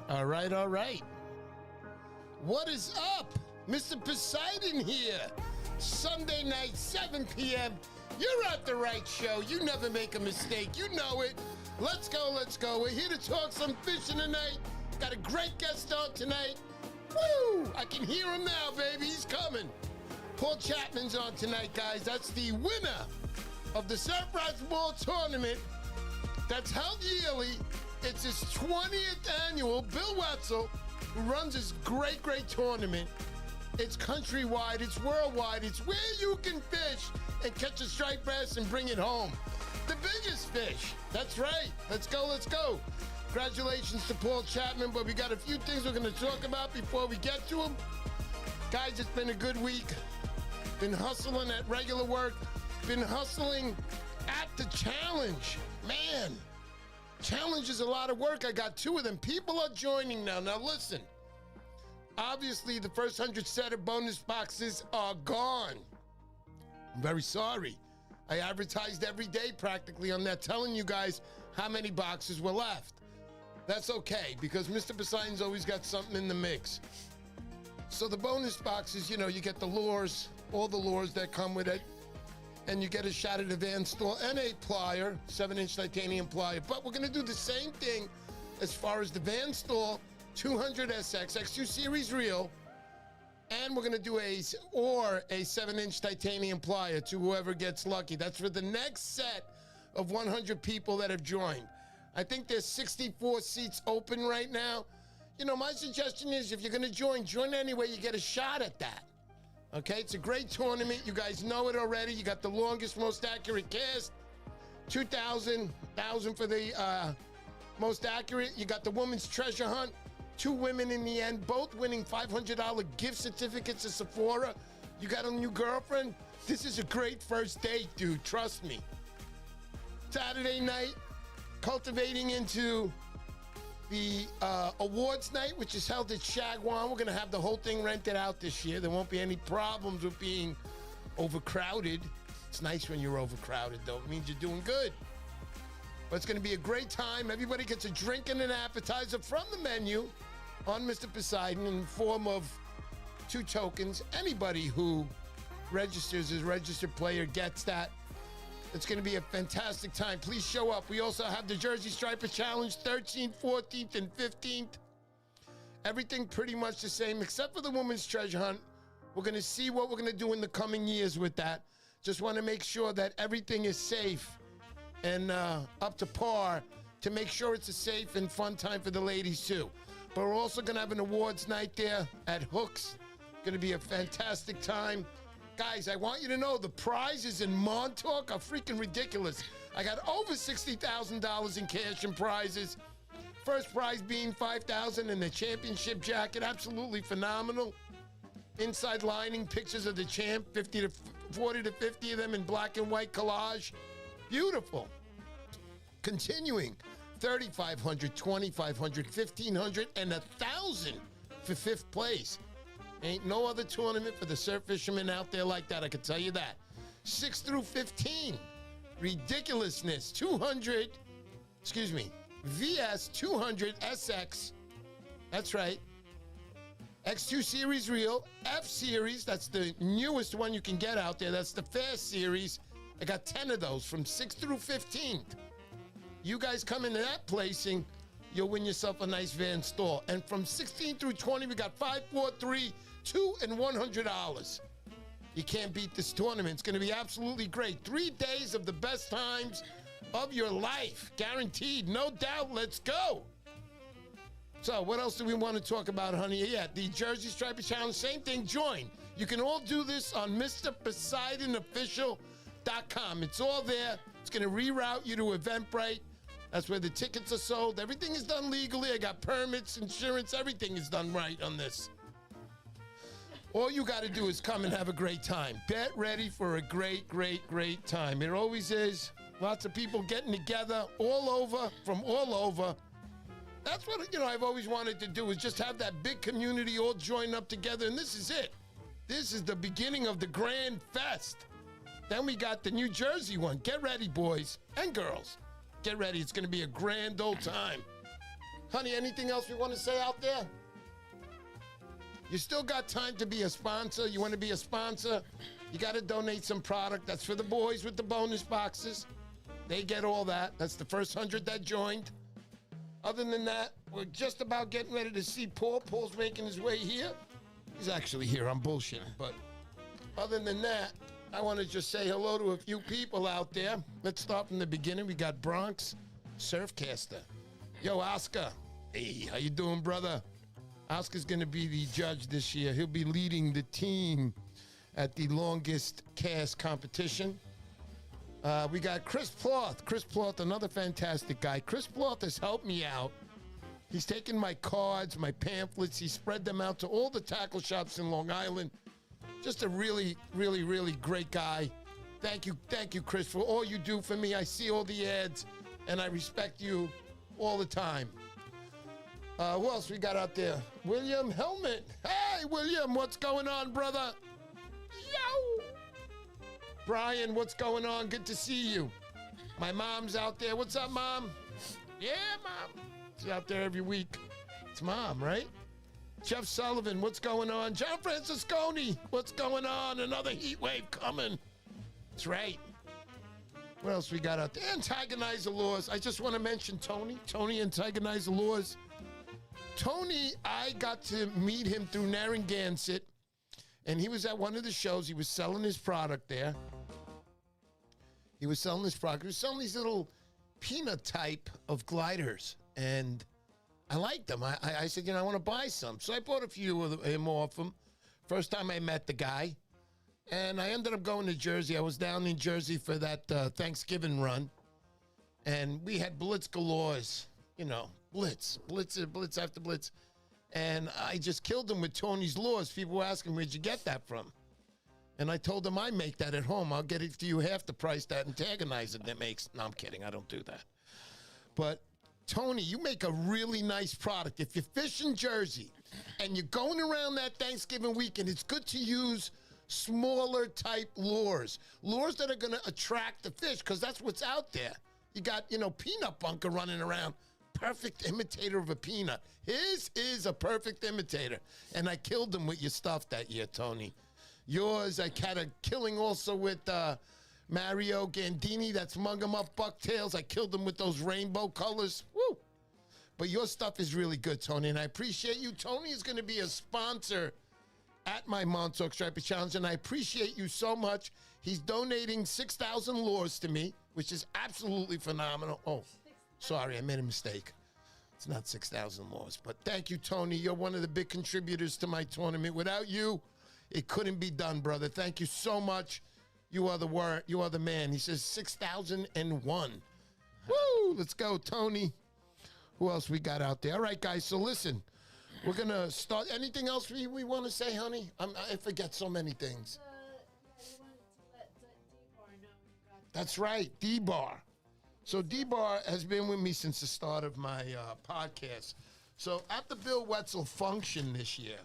All right, all right. What is up? Mr. Poseidon here. Sunday night, 7 p.m. You're at the right show. You never make a mistake. You know it. Let's go, let's go. We're here to talk some fishing tonight. Got a great guest on tonight. Woo! I can hear him now, baby. He's coming. Paul Chapman's on tonight, guys. That's the winner of the Surfrides Ball Tournament that's held yearly. It's his 20th annual. Bill Wetzel, who runs this great, great tournament. It's countrywide, it's worldwide, it's where you can fish and catch a striped bass and bring it home. The biggest fish. That's right. Let's go, let's go. Congratulations to Paul Chapman, but we got a few things we're going to talk about before we get to him. Guys, it's been a good week. Been hustling at regular work. Been hustling at the challenge. Man, challenge is a lot of work. I got 2 of them. People are joining now. Now listen. Obviously, the first 100 set of bonus boxes are gone. I'm very sorry. I advertised every day practically on that, telling you guys how many boxes were left. That's okay, because Mr. Poseidon's always got something in the mix. So the bonus boxes, you know, you get the lures, all the lures that come with it, and you get a shot at a Van Stall and a plier, 7-inch titanium plier. But we're going to do the same thing as far as the Van Stall 200 SX X2 Series reel, and we're going to do a 7-inch titanium plier to whoever gets lucky. That's for the next set of 100 people that have joined. I think there's 64 seats open right now. You know, my suggestion is if you're going to join anyway, you get a shot at that. Okay, it's a great tournament. You guys know it already. You got the longest, most accurate cast. 2,000 for the most accurate. You got the women's treasure hunt. 2 women in the end, both winning $500 gift certificates to Sephora. You got a new girlfriend? This is a great first date, dude. Trust me. Saturday night, cultivating into the awards night, which is held at Shagwan. We're going to have the whole thing rented out this year. There won't be any problems with being overcrowded. It's nice when you're overcrowded, though. It means you're doing good. But it's going to be a great time. Everybody gets a drink and an appetizer from the menu on Mr. Poseidon in the form of 2 tokens. Anybody who registers as registered player gets that. It's going to be a fantastic time. Please show up. We also have the Jersey Striper Challenge, 13th, 14th, and 15th. Everything pretty much the same, except for the women's treasure hunt. We're going to see what we're going to do in the coming years with that. Just want to make sure that everything is safe and up to par to make sure it's a safe and fun time for the ladies, too. But we're also going to have an awards night there at Hooks. Going to be a fantastic time. Guys, I want you to know the prizes in Montauk are freaking ridiculous. I got over $60,000 in cash and prizes. First prize being $5,000 and the championship jacket. Absolutely phenomenal. Inside lining, pictures of the champ, 40 to 50 of them in black and white collage. Beautiful. Continuing, $3,500, $2,500, $1,500, and $1,000 for 5th place. Ain't no other tournament for the surf fishermen out there like that, I can tell you that. 6 through 15, ridiculousness, VS 200 SX, that's right. X2 Series reel, F Series, that's the newest one you can get out there, that's the Fast Series. I got 10 of those from 6th through 15th. You guys come into that placing, you'll win yourself a nice Van Stall. And from 16 through 20, we got 5, 4, 3, 2, and $100. You can't beat this tournament. It's going to be absolutely great. 3 days of the best times of your life. Guaranteed. No doubt. Let's go. So what else do we want to talk about, honey? Yeah, the Jersey Striper Challenge. Same thing. Join. You can all do this on MrPoseidonOfficial.com. It's all there. It's going to reroute you to Eventbrite. That's where the tickets are sold. Everything is done legally. I got permits, insurance. Everything is done right on this. All you got to do is come and have a great time. Get ready for a great, great, great time. It always is. Lots of people getting together all over, from all over. That's what, I've always wanted to do, is just have that big community all join up together, and this is it. This is the beginning of the Grand Fest. Then we got the New Jersey one. Get ready, boys and girls. Get ready. It's going to be a grand old time. Honey, anything else we want to say out there? You still got time to be a sponsor. You want to be a sponsor? You got to donate some product. That's for the boys with the bonus boxes. They get all that. That's the first 100 that joined. Other than that, we're just about getting ready to see Paul. Paul's making his way here. He's actually here. I'm bullshitting. But other than that, I want to just say hello to a few people out there. Let's start from the beginning. We got Bronx Surfcaster. Yo, Oscar. Hey, how you doing, brother? Oscar's going to be the judge this year. He'll be leading the team at the longest cast competition. We got Chris Ploth. Chris Ploth, another fantastic guy. Chris Ploth has helped me out. He's taken my cards, my pamphlets. He spread them out to all the tackle shops in Long Island. Just a really, really, really great guy. Thank you, Chris, for all you do for me. I see all the ads, and I respect you all the time. Who else we got out there? William Helmet. Hey, William, what's going on, brother? Yo! Brian, what's going on? Good to see you. My mom's out there. What's up, Mom? Yeah, Mom. She's out there every week. It's Mom, right? Jeff Sullivan, what's going on? John Francisconi, what's going on? Another heat wave coming. That's right. What else we got out there? Antagonizer Laws. I just want to mention Tony. Tony Antagonizer Laws. Tony, I got to meet him through Narragansett, and he was at one of the shows. He was selling his product there. He was selling these little peanut type of gliders, and I liked them. I said, I want to buy some. So I bought a few of him off him. First time I met the guy, and I ended up going to Jersey. I was down in Jersey for that Thanksgiving run, and we had blitz galores, blitz after blitz. And I just killed him with Tony's Laws. People were asking, where'd you get that from? And I told him I make that at home. I'll get it to you half the price that Antagonizer that makes. No, I'm kidding. I don't do that. But Tony, you make a really nice product. If you fish in Jersey and you're going around that Thanksgiving weekend, it's good to use smaller type lures that are going to attract the fish, because that's what's out there. You got, Peanut Bunker running around. Perfect imitator of a peanut. His is a perfect imitator. And I killed him with your stuff that year, Tony. Yours, I had a killing also with Mario Gandini. That's Mung 'em Up Bucktails. I killed him with those rainbow colors. Woo! But your stuff is really good, Tony, and I appreciate you. Tony is going to be a sponsor at my Montauk Striper Challenge, and I appreciate you so much. He's donating 6,000 lures to me, which is absolutely phenomenal. Oh, sorry, I made a mistake. It's not 6,000 lures, but thank you, Tony. You're one of the big contributors to my tournament. Without you, it couldn't be done, brother. Thank you so much. You are the man. He says 6,001. Woo! Let's go, Tony. Who else we got out there? All right, guys, so listen. We're going to start. Anything else we want to say, honey? I forget so many things. You wanted to let D-Bar know. That's right, D-Bar. So D-Bar has been with me since the start of my podcast. So at the Bill Wetzel function this year,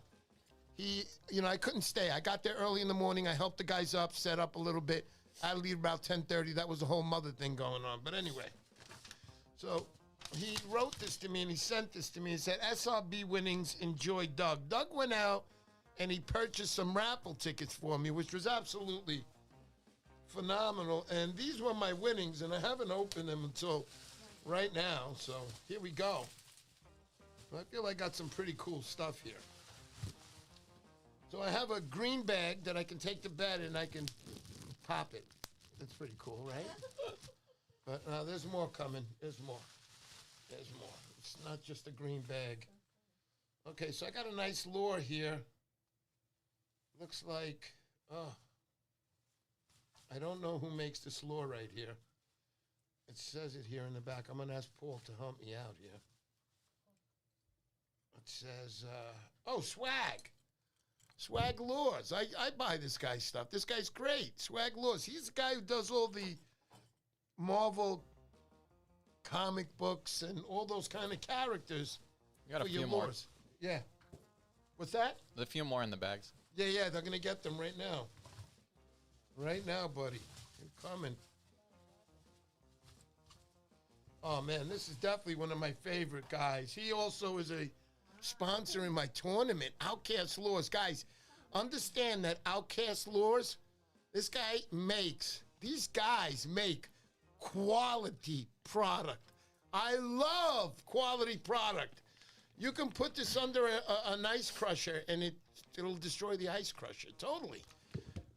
I couldn't stay. I got there early in the morning. I helped the guys up, set up a little bit. I had to leave about 10:30. That was a whole mother thing going on. But anyway, so he wrote this to me and he sent this to me. He said, SRB winnings, enjoy Doug. Doug went out and he purchased some raffle tickets for me, which was absolutely phenomenal. And these were my winnings, and I haven't opened them until right now. So here we go. I feel I got some pretty cool stuff here. So I have a green bag that I can take to bed and I can pop it. That's pretty cool, right? But there's more coming. There's more. It's not just a green bag. Okay, so I got a nice lure here. Looks like, I don't know who makes this lure right here. It says it here in the back. I'm going to ask Paul to help me out here. It says, Swag. Swag Lures. I buy this guy's stuff. This guy's great. Swag Lures. He's the guy who does all the Marvel comic books and all those kind of characters. You got a few more. Yeah. What's that? There's a few more in the bags. Yeah, they're going to get them right now. Right now, buddy. They're coming. Oh, man, this is definitely one of my favorite guys. He also is a sponsor in my tournament, Outcast Lures. Guys, understand that Outcast Lures, these guys make quality product. I love quality product. You can put this under an ice crusher, and it'll destroy the ice crusher, totally.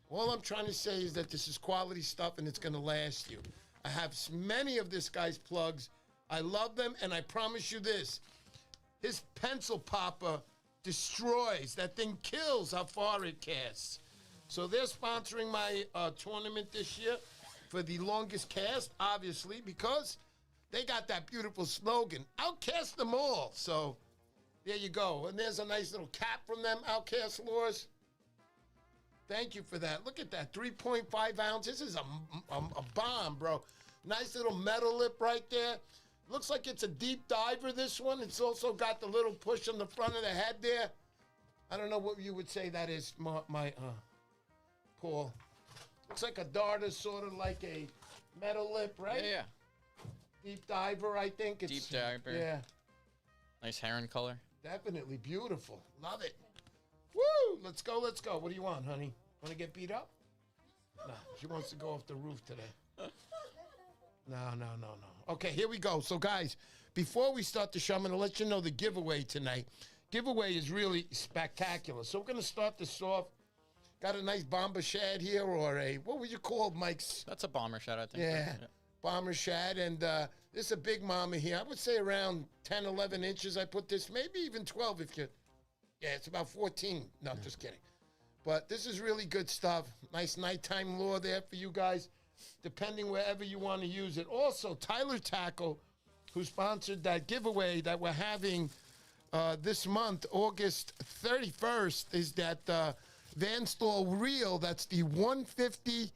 All I'm trying to say is that this is quality stuff, and it's going to last you. I have many of this guy's plugs. I love them, and I promise you this. His pencil popper destroys. That thing kills how far it casts. So they're sponsoring my tournament this year for the longest cast, obviously, because they got that beautiful slogan, outcast them all. So there you go. And there's a nice little cap from them, Outcast Lures. Thank you for that. Look at that, 3.5 ounces. This is a bomb, bro. Nice little metal lip right there. Looks like it's a deep diver, this one. It's also got the little push on the front of the head there. I don't know what you would say that is, Paul. Looks like a darter, sort of like a metal lip, right? Yeah. Deep diver, I think. It's, deep diver. Yeah. Nice heron color. Definitely beautiful. Love it. Woo! Let's go, let's go. What do you want, honey? Want to get beat up? No, she wants to go off the roof today. No. Okay, here we go. So, guys, before we start the show, I'm going to let you know the giveaway tonight. Giveaway is really spectacular. So we're going to start this off. Got a nice bomber shad here, or a, what would you call Mike's? That's a bomber shad, I think. Yeah, bomber shad. And this is a big mama here. I would say around 10, 11 inches I put this. Maybe even 12 if you, yeah, it's about 14. No, I'm just kidding. But this is really good stuff. Nice nighttime lure there for you guys, depending wherever you want to use it. Also, Tyler Tackle, who sponsored that giveaway that we're having this month, August 31st, is that Van Stall reel. That's the 150.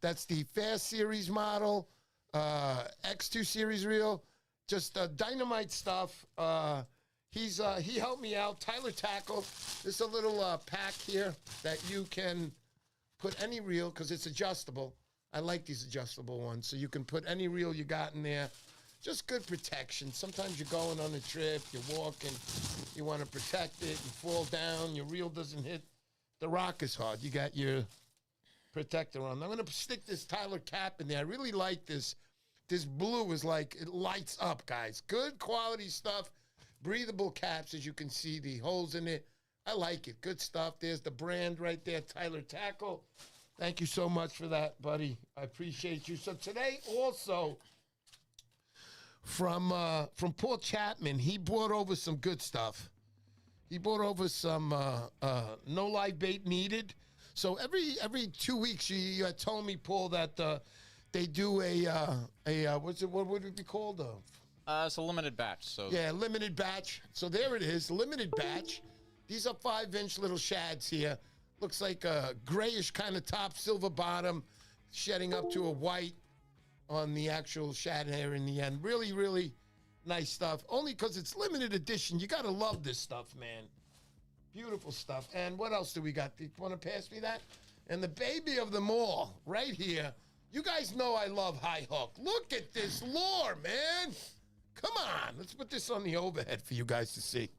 That's the Fast Series model, X2 Series reel. Just dynamite stuff. He helped me out. Tyler Tackle. This is a little pack here that you can put any reel because it's adjustable. I like these adjustable ones. So you can put any reel you got in there. Just good protection. Sometimes you're going on a trip, you're walking, you want to protect it, you fall down, your reel doesn't hit the rock as hard. You got your protector on. I'm going to stick this Tyler cap in there. I really like this. This blue is like, it lights up, guys. Good quality stuff. Breathable caps, as you can see, the holes in it. I like it. Good stuff. There's the brand right there, Tyler Tackle. Thank you so much for that, buddy. I appreciate you. So today also, from Paul Chapman, he brought over some good stuff. He brought over some no live bait needed. So every 2 weeks, you had told me, Paul, that they do what would it be called? It's a limited batch. So yeah, limited batch. So there it is, limited batch. These are 5-inch little shads here. Looks like a grayish kind of top, silver bottom, shedding up to a white on the actual shad hair in the end. Really, really nice stuff. Only because it's limited edition. You got to love this stuff, man. Beautiful stuff. And what else do we got? Do you want to pass me that? And the baby of them all, right here. You guys know I love high hook. Look at this lure, man. Come on. Let's put this on the overhead for you guys to see.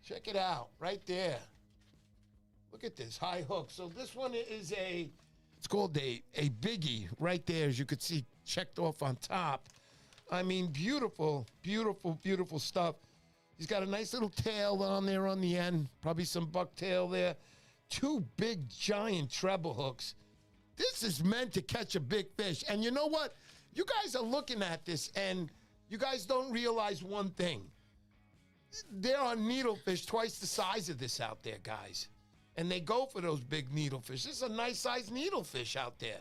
Check it out. Right there. Look at this high hook. So this one is it's called a biggie right there, as you could see, checked off on top. I mean, beautiful, beautiful, beautiful stuff. He's got a nice little tail on there on the end, probably some bucktail there. 2 big, giant treble hooks. This is meant to catch a big fish. And you know what? You guys are looking at this, and you guys don't realize one thing. There are needlefish twice the size of this out there, guys. And they go for those big needlefish. This is a nice-sized needlefish out there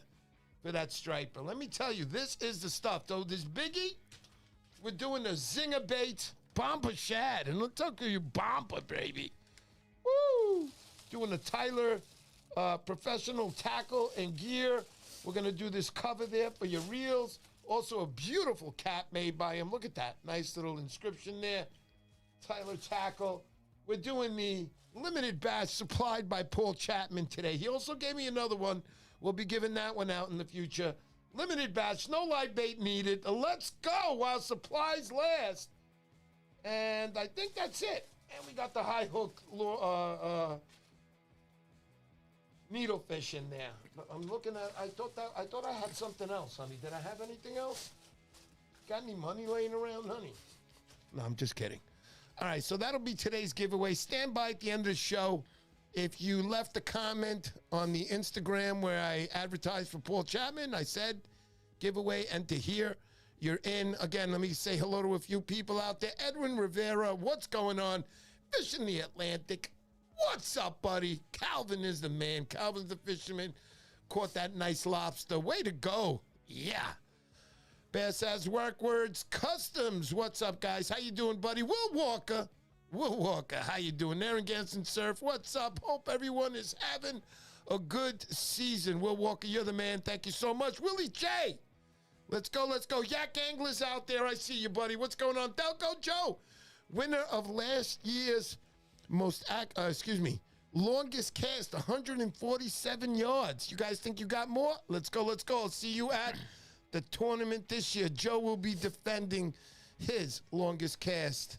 for that striper. Let me tell you, this is the stuff. Though this biggie, we're doing the zinger bait bomber shad. And look at you bomber, baby. Woo! Doing the Tyler professional tackle and gear. We're going to do this cover there for your reels. Also a beautiful cap made by him. Look at that. Nice little inscription there. Tyler Tackle. We're doing the limited batch supplied by Paul Chapman today. He also gave me another one. We'll be giving that one out in the future. Limited batch, no live bait needed. Let's go while supplies last. And I think that's it. And we got the high hook needlefish in there. I'm looking at. I thought I had something else, honey. Did I have anything else? Got any money laying around, honey? No, I'm just kidding. All right, so that'll be today's giveaway. Stand by at the end of the show. If you left a comment on the Instagram where I advertised for Paul Chapman, I said giveaway, enter here. You're in. Again, let me say hello to a few people out there. Edwin Rivera, what's going on? Fishing the Atlantic. What's up, buddy? Calvin is the man. Calvin's the fisherman. Caught that nice lobster. Way to go. Yeah. Bass has work words. Customs. What's up, guys? How you doing, buddy? Will Walker. How you doing? Narragansett Surf. What's up? Hope everyone is having a good season. Will Walker, you're the man. Thank you so much. Willie J. Let's go. Yak Anglers out there. I see you, buddy. What's going on? Delco Joe. Winner of last year's longest cast, 147 yards. You guys think you got more? Let's go. I'll see you at the tournament this year. Joe will be defending his longest cast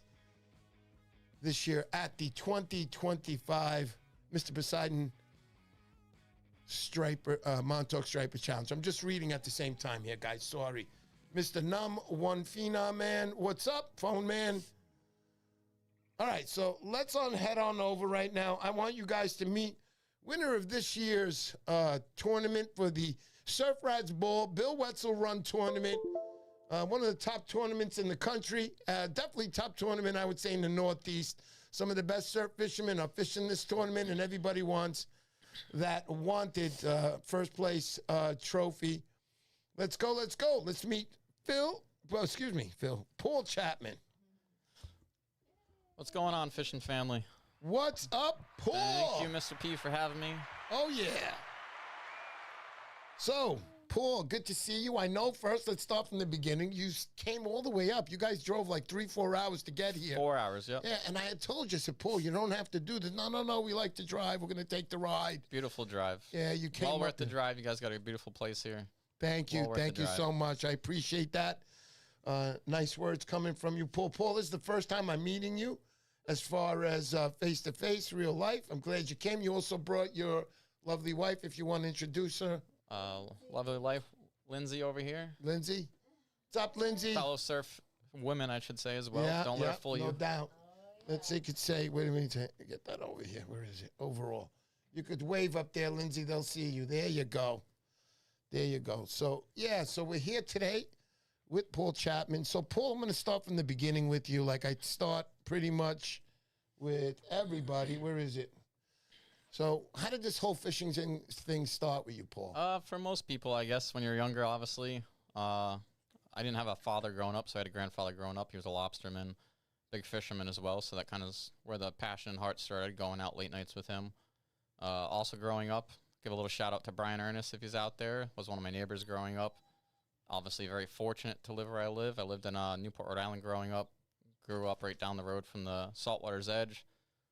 this year at the 2025 Mr. Poseidon Montauk Striper Challenge. I'm just reading at the same time here, guys. Sorry. Mr. Num, One Phenom Man. What's up, phone man? All right, so let's head on over right now. I want you guys to meet winner of this year's tournament for the Surf Rats Ball, Bill Wetzel Run Tournament. One of the top tournaments in the country. Definitely top tournament, I would say, in the Northeast. Some of the best surf fishermen are fishing this tournament, and everybody wants that wanted first place trophy. Let's go. Let's meet Paul Chapman. What's going on, fishing family? What's up, Paul? Thank you, Mr. P, for having me. Oh, yeah. So, Paul, good to see you. I know, first, let's start from the beginning. You came all the way up. You guys drove like 3-4 hours to get here. 4 hours, yep. Yeah, and I had told you, I said, Paul, you don't have to do this. No, we like to drive. We're going to take the ride. Beautiful drive. Yeah, you came well up worth the drive. You guys got a beautiful place here. Thank you. Thank you so much. I appreciate that. Nice words coming from you, Paul. Paul, this is the first time I'm meeting you as far as face-to-face, real life. I'm glad you came. You also brought your lovely wife, if you want to introduce her. Lovely wife, Lindsay over here. Lindsay? What's up, Lindsay? Fellow surf women, I should say, as well. Yeah, Don't let it fool you. No doubt. Let's see, could say, wait a minute, get that over here. Where is it? Overall. You could wave up there, Lindsay. They'll see you. There you go. So, yeah, so we're here today with Paul Chapman. So, Paul, I'm going to start from the beginning with you, like I start pretty much with everybody. Where is it? So, how did this whole fishing thing start with you, Paul? For most people, I guess, when you're younger, obviously. I didn't have a father growing up, so I had a grandfather growing up. He was a lobsterman, big fisherman as well, so that kind of is where the passion and heart started, going out late nights with him. Also growing up, give a little shout out to Brian Ernest if he's out there. Was one of my neighbors growing up. Obviously very fortunate to live where I live. I lived in Newport, Rhode Island growing up. Grew up right down the road from the saltwater's edge.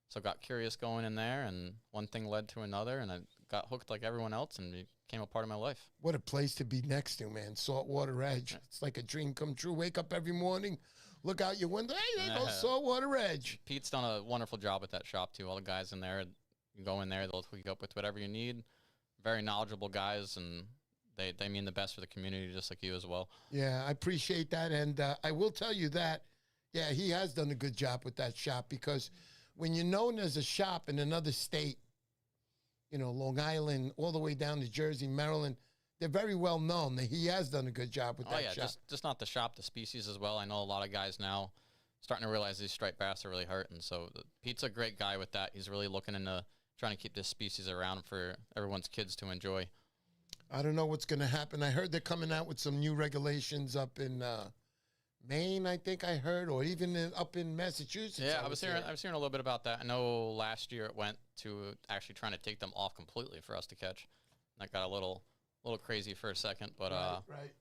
So got curious going in there, and one thing led to another, and I got hooked like everyone else and became a part of my life. What a place to be next to, man. Saltwater Edge. Yeah. It's like a dream come true. Wake up every morning, look out your window. Hey, there goes Saltwater Edge. Pete's done a wonderful job at that shop, too. All the guys in there, you go in there, they'll hook you up with whatever you need. Very knowledgeable guys, and they mean the best for the community, just like you as well. Yeah, I appreciate that. And I will tell you that, yeah, he has done a good job with that shop, because when you're known as a shop in another state, you know, Long Island, all the way down to Jersey, Maryland, they're very well known. He has done a good job with that shop. Just not the shop, the species as well. I know a lot of guys now starting to realize these striped bass are really hurting. So Pete's a great guy with that. He's really looking into trying to keep this species around for everyone's kids to enjoy. I don't know what's going to happen. I heard they're coming out with some new regulations up in Maine, I think I heard, or even up in Massachusetts. Yeah, I was hearing a little bit about that. I know last year it went to actually trying to take them off completely for us to catch. That got a little crazy for a second, but right.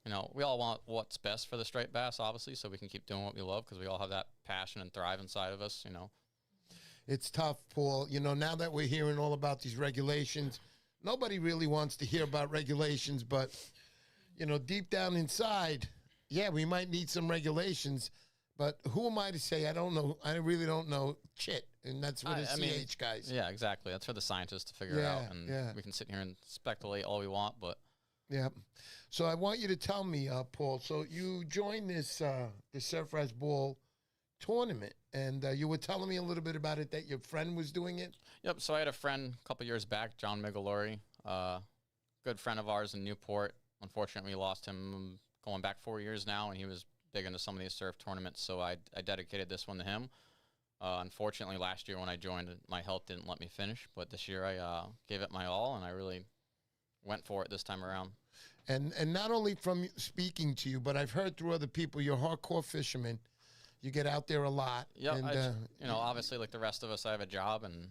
You know, we all want what's best for the striped bass, obviously, so we can keep doing what we love, because we all have that passion and thrive inside of us. You know, it's tough, Paul. You know, now that we're hearing all about these regulations, nobody really wants to hear about regulations, but deep down inside, yeah, we might need some regulations, but who am I to say? I don't know. I really don't know shit, and that's what the CH guys. Yeah, exactly. That's for the scientists to figure out, and we can sit here and speculate all we want, but yeah. So I want you to tell me, Paul. So you joined this the Surfers Ball tournament, and you were telling me a little bit about it. That your friend was doing it. Yep. So I had a friend a couple years back, John Migalori, good friend of ours in Newport. Unfortunately, we lost him going back 4 years now, and he was big into some of these surf tournaments. So I dedicated this one to him. Unfortunately, last year when I joined, my health didn't let me finish, but this year I gave it my all, and I really went for it this time around. And not only from speaking to you, but I've heard through other people, you're a hardcore fisherman. You get out there a lot. Yeah, and, obviously, like the rest of us, I have a job, and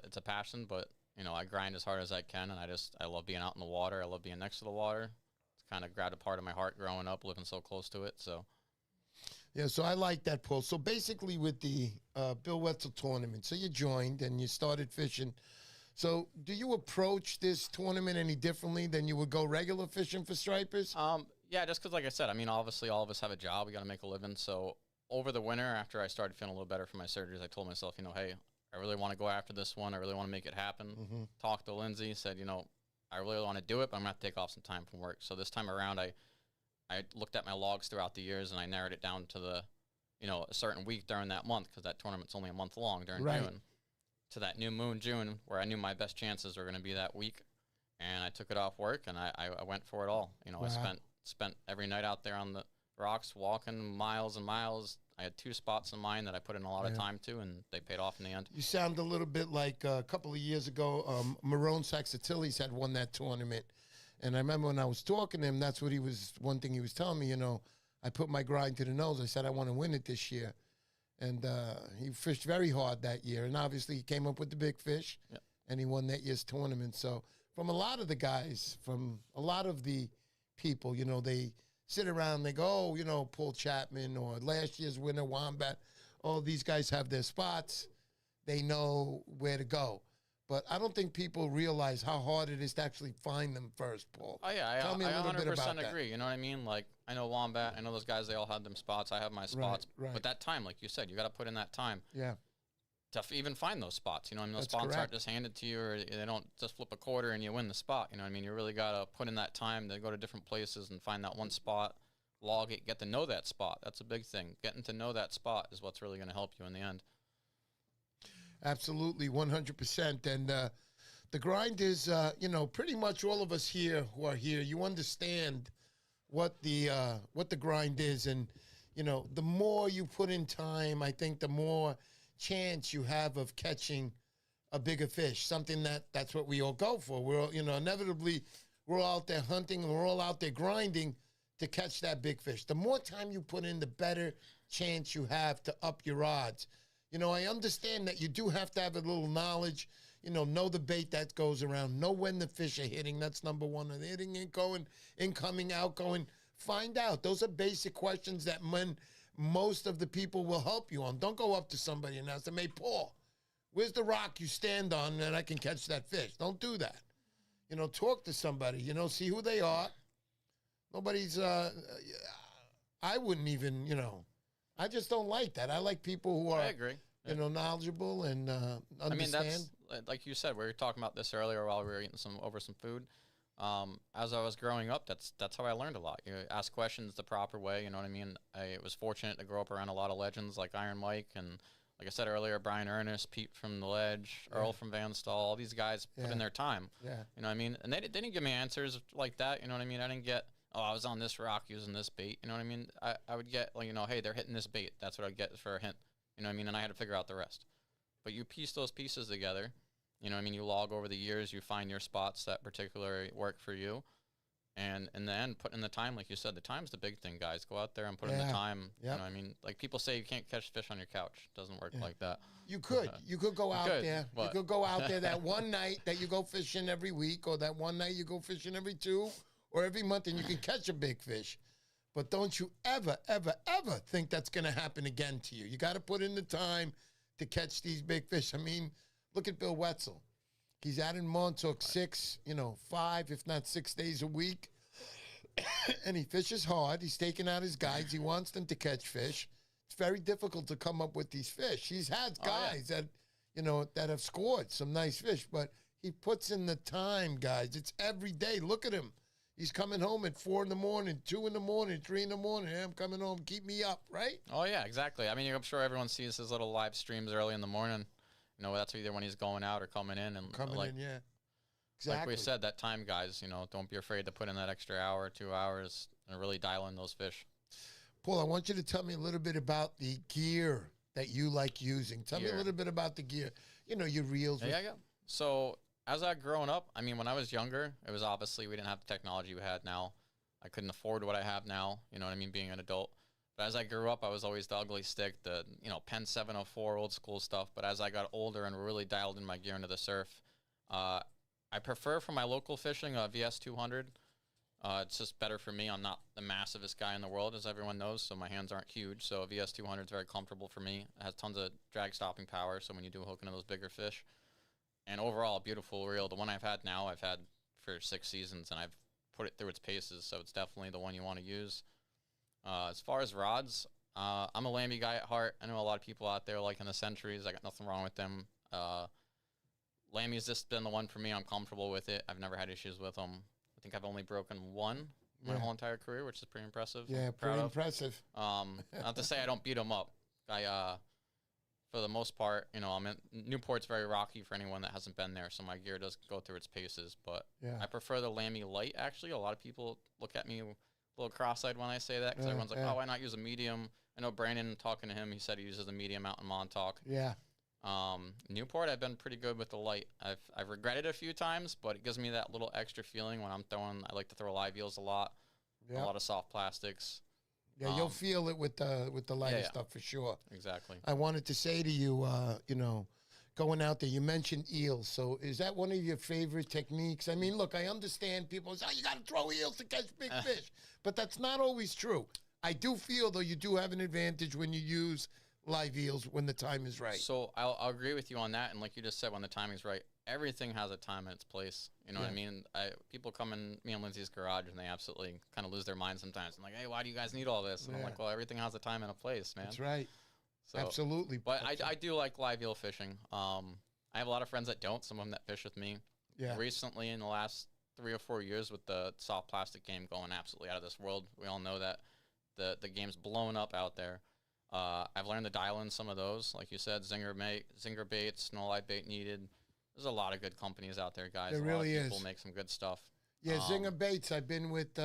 it's a passion, but, I grind as hard as I can, and I love being out in the water. I love being next to the water. It's kind of grabbed a part of my heart growing up, living so close to it, so. Yeah, so I like that, Paul. So basically with the Bill Wetzel tournament, so you joined and you started fishing. So do you approach this tournament any differently than you would go regular fishing for stripers? Yeah, just because, like I said, obviously all of us have a job. We got to make a living. So over the winter, after I started feeling a little better from my surgeries, I told myself, hey, I really want to go after this one. I really want to make it happen. Mm-hmm. Talked to Lindsay, said, I really want to do it, but I'm going to have to take off some time from work. So this time around, I looked at my logs throughout the years, and I narrowed it down to a certain week during that month, because that tournament's only a month long during June, to that new moon, June, where I knew my best chances were going to be that week. And I took it off work, and I went for it all. Wow. I spent every night out there on the rocks, walking miles and miles. I had 2 spots in mind that I put in a lot of time to, and they paid off in the end. You sound a little bit like a couple of years ago, Marone Saxatilis had won that tournament. And I remember when I was talking to him, that's what one thing he was telling me, I put my grind to the nose. I said, I want to win it this year. And he fished very hard that year. And obviously he came up with the big fish, and he won that year's tournament. So from a lot of the guys, from a lot of the people, they sit around, they go, Paul Chapman or last year's winner, Wombat. Oh, these guys have their spots. They know where to go. But I don't think people realize how hard it is to actually find them first, Paul. Oh, yeah. Tell me a little bit about that. 100% agree. You know what I mean? Like, I know Wombat. I know those guys, they all have them spots. I have my spots. Right. But that time, like you said, you got to put in that time. Yeah. To even find those spots. Those That's spots correct. aren't just handed to you, or they don't just flip a quarter and you win the spot. You know what I mean? You really got to put in that time to go to different places and find that one spot, log it, get to know that spot. That's a big thing. Getting to know that spot is what's really going to help you in the end. Absolutely, 100%. And the grind is, pretty much all of us here who are here, you understand what the grind is. And, the more you put in time, I think the more chance you have of catching a bigger fish, something that's what we all go for. We're all, inevitably, we're all out there hunting and we're all out there grinding to catch that big fish. The more time you put in, the better chance you have to up your odds. I understand that you do have to have a little knowledge, know the bait that goes around, know when the fish are hitting. That's number one. Are they hitting and going, incoming, outgoing? Find out. Those are basic questions that most of the people will help you on. Don't go up to somebody and ask them, hey, Paul, where's the rock you stand on and I can catch that fish? Don't do that. Talk to somebody, see who they are. Nobody's, I wouldn't even, I just don't like that. I like people who are, I agree. knowledgeable and understand. That's, like you said, we were talking about this earlier while we were eating some food. As I was growing up, that's how I learned a lot. You ask questions the proper way, you know what I mean? I was fortunate to grow up around a lot of legends like Iron Mike and, like I said earlier, Brian Ernest, Pete from The Ledge, Earl from Van Stall. All these guys put in their time. Yeah. You know what I mean? And they didn't give me answers like that, you know what I mean? I didn't get, I was on this rock using this bait, you know what I mean? I would get, hey, they're hitting this bait. That's what I'd get for a hint, you know what I mean? And I had to figure out the rest. But you piece those pieces together, you know what I mean? You log over the years, you find your spots that particularly work for you. And in the end, put in the time, like you said, the time's the big thing, guys. Go out there and put in the time. You know what I mean? Like people say you can't catch fish on your couch. It doesn't work like that. You could. You could go out there. You but could go out there that one night that you go fishing every week, or that one night you go fishing every 2 or every month, and you can catch a big fish. But don't you ever, ever, ever think that's going to happen again to you. You got to put in the time to catch these big fish. I mean, look at Bill Wetzel. He's out in Montauk 5, if not 6 days a week. and he fishes hard. He's taking out his guides. He wants them to catch fish. It's very difficult to come up with these fish. He's had guys that, that have scored some nice fish, but he puts in the time, guys. It's every day. Look at him. He's coming home at 4 in the morning, 2 in the morning, 3 in the morning. Hey, I'm coming home. Keep me up, right? Oh, yeah, exactly. I mean, I'm sure everyone sees his little live streams early in the morning. That's either when he's going out or coming in. And Yeah. Exactly. Like we said, that time, guys, don't be afraid to put in that extra hour, 2 hours, and really dial in those fish. Paul, I want you to tell me a little bit about the gear that you like using. Tell me a little bit about the gear. Your reels. Yeah. So as I grown up, I mean, when I was younger, it was obviously we didn't have the technology we had now. I couldn't afford what I have now, you know what I mean, being an adult. But as I grew up, I was always the ugly stick, the, Penn 704 old school stuff. But as I got older and really dialed in my gear into the surf, I prefer for my local fishing a VS 200. It's just better for me. I'm not the massivest guy in the world, as everyone knows, so my hands aren't huge. So a VS 200 is very comfortable for me. It has tons of drag stopping power, so when you do hook into those bigger fish. And overall, a beautiful reel. The one I've had now, I've had for 6 seasons, and I've put it through its paces, so it's definitely the one you want to use. As far as rods, I'm a Lambie guy at heart. I know a lot of people out there liking the Centuries. I got nothing wrong with them. Lambie's just been the one for me. I'm comfortable with it. I've never had issues with them. I think I've only broken one my whole entire career, which is pretty impressive. Yeah, pretty impressive. Not to say I don't beat them up. For the most part, Newport's very rocky for anyone that hasn't been there, so my gear does go through its paces. But I prefer the Lambie Light, actually. A lot of people look at me a little cross-eyed when I say that, because everyone's like, oh, why not use a medium? I know Brandon, talking to him, he said he uses a medium out in Montauk. Yeah. Newport, I've been pretty good with the light. I've regretted it a few times, but it gives me that little extra feeling when I'm throwing. I like to throw live eels a lot of soft plastics. Yeah, you'll feel it with the lighter stuff for sure. Exactly. I wanted to say to you, going out there, you mentioned eels. So is that one of your favorite techniques? I mean, look, I understand people say, oh, you got to throw eels to catch big fish. But that's not always true. I do feel, though, you do have an advantage when you use live eels when the time is right. So I'll agree with you on that. And like you just said, when the timing is right, everything has a time and its place. You know what I mean? People come in me and Lindsay's garage and they absolutely kind of lose their mind sometimes. I'm like, hey, why do you guys need all this? And I'm like, well, everything has a time and a place, man. That's right. So, absolutely. But I do like live eel fishing. I have a lot of friends that don't, some of them that fish with me. Yeah. Recently, in the last 3 or 4 years, with the soft plastic game going absolutely out of this world, we all know that the game's blown up out there. I've learned to dial in some of those. Like you said, zinger baits, no live bait needed. There's a lot of good companies out there, guys. There really is. People make some good stuff. Yeah, Zinger Baits, I've been with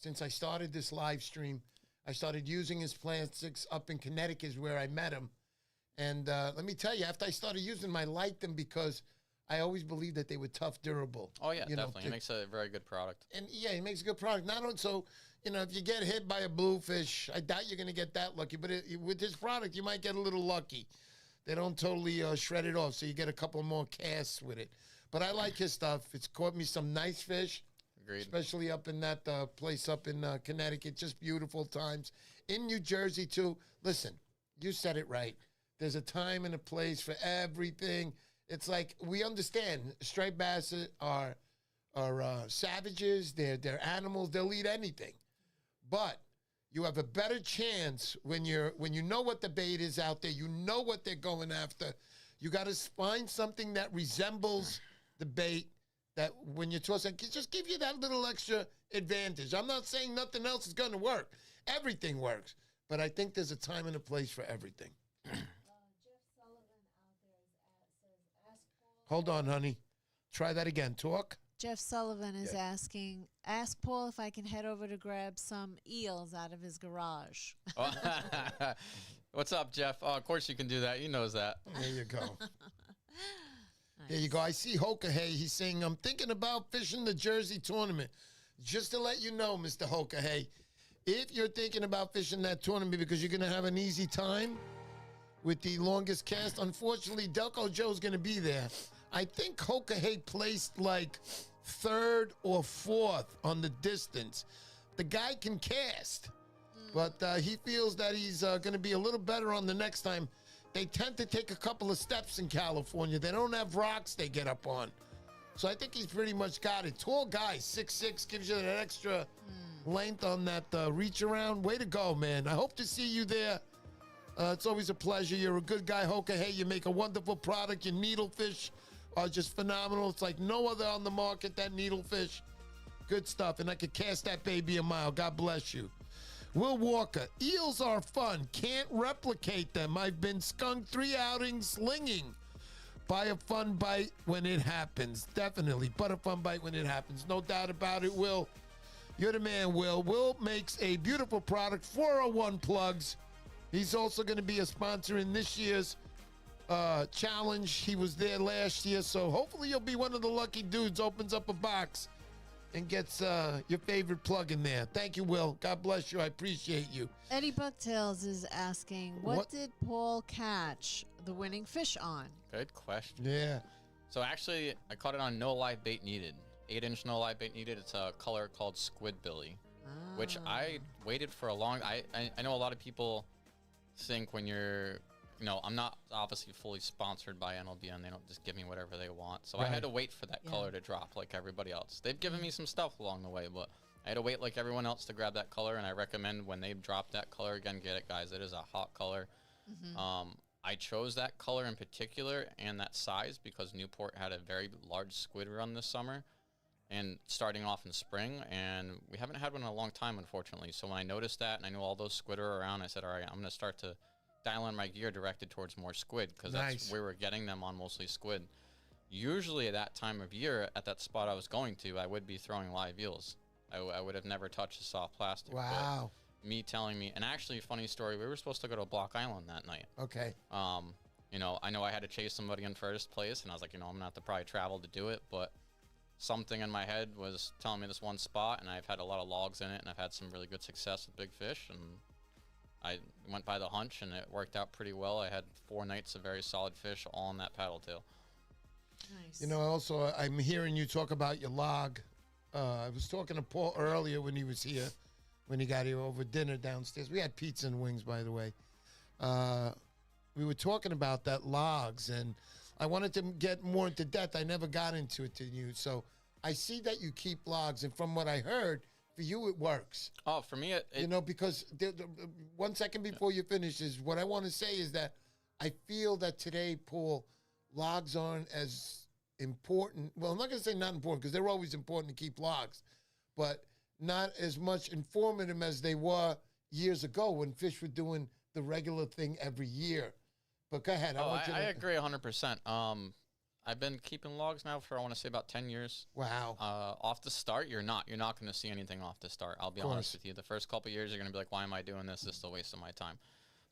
since I started this live stream. I started using his plastics up in Connecticut is where I met him. And let me tell you, after I started using them, I liked them because I always believed that they were tough, durable. Oh, yeah, definitely. It makes a very good product. And, yeah, it makes a good product. Not only so, if you get hit by a bluefish, I doubt you're going to get that lucky. But with this product, you might get a little lucky. They don't totally shred it off, so you get a couple more casts with it. But I like his stuff. It's caught me some nice fish. Agreed. Especially up in that place up in Connecticut. Just beautiful times. In New Jersey, too. Listen, you said it right. There's a time and a place for everything. It's like we understand striped bass are savages. They're animals. They'll eat anything. But you have a better chance when you know what the bait is out there. You know what they're going after. You got to find something that resembles the bait. That when you're tossing, just give you that little extra advantage. I'm not saying nothing else is going to work. Everything works. But I think there's a time and a place for everything. Jeff Sullivan out there says, ask Paul. Hold on, honey. Try that again. Talk. Jeff Sullivan is asking, ask Paul if I can head over to grab some eels out of his garage. What's up, Jeff? Oh, of course you can do that. He knows that. There you go. There you go. I see Hokahay. He's saying, I'm thinking about fishing the Jersey tournament. Just to let you know, Mr. Hokahay, if you're thinking about fishing that tournament because you're going to have an easy time with the longest cast, unfortunately, Delco Joe's going to be there. I think Hokahay placed like 3rd or 4th on the distance. The guy can cast, but he feels that he's going to be a little better on the next time. They tend to take a couple of steps in California. They don't have rocks they get up on. So I think he's pretty much got it. Tall guy, 6'6", gives you that extra length on that reach around. Way to go, man. I hope to see you there. It's always a pleasure. You're a good guy, Hoka. Hey, you make a wonderful product. Your needlefish are just phenomenal. It's like no other on the market, that needlefish. Good stuff. And I could cast that baby a mile. God bless you. Will Walker, eels are fun. Can't replicate them. I've been skunked 3 outings slinging. Buy a fun bite when it happens. Definitely. But a fun bite when it happens. No doubt about it, Will. You're the man, Will. Will makes a beautiful product. 401 plugs. He's also going to be a sponsor in this year's challenge. He was there last year, so hopefully you'll be one of the lucky dudes. Opens up a box and gets your favorite plug in there. Thank you, Will. God bless you. I appreciate you. Eddie Bucktails is asking, what did Paul catch the winning fish on? Good question. Yeah. So actually, I caught it on no live bait needed. 8-inch no live bait needed. It's a color called squid billy, which I waited for a long. I know a lot of people think when you're, I'm not obviously fully sponsored by NLBN. They don't just give me whatever they want. So I had to wait for that color to drop like everybody else. They've given me some stuff along the way, but I had to wait like everyone else to grab that color. And I recommend when they drop that color again, get it, guys. It is a hot color. I chose that color in particular and that size because Newport had a very large squid run this summer and starting off in spring, and we haven't had one in a long time, unfortunately. So when I noticed that and I knew all those squid are around, I said, all right, I'm going to start to dial in my gear directed towards more squid because that's where we're getting them on, mostly squid. Usually at that time of year, at that spot I was going to, I would be throwing live eels. I would have never touched the soft plastic. Wow. But me telling me, and actually, funny story, we were supposed to go to Block Island that night. Okay. I know I had to chase somebody in first place, and I was like, I'm going to have to probably travel to do it, but something in my head was telling me this one spot, and I've had a lot of logs in it, and I've had some really good success with big fish, and I went by the hunch, and it worked out pretty well. I had 4 nights of very solid fish all on that paddle tail. Nice. Also, I'm hearing you talk about your log. I was talking to Paul earlier when he was here, when he got here over dinner downstairs. We had pizza and wings, by the way. We were talking about that logs, and I wanted to get more into depth. I never got into it to you. So I see that you keep logs, and from what I heard, for you it works. Oh, for me, because 1 second before you finish is what I want to say is that I feel that today, Paul, logs aren't as important. Well, I'm not going to say not important because they're always important to keep logs, but not as much informative as they were years ago when fish were doing the regular thing every year. But go ahead. I agree 100%. I've been keeping logs now for, I want to say, about 10 years. Wow. Off the start, you're not going to see anything off the start. I'll be honest with you. The first couple of years, you're going to be like, why am I doing this? This is a waste of my time.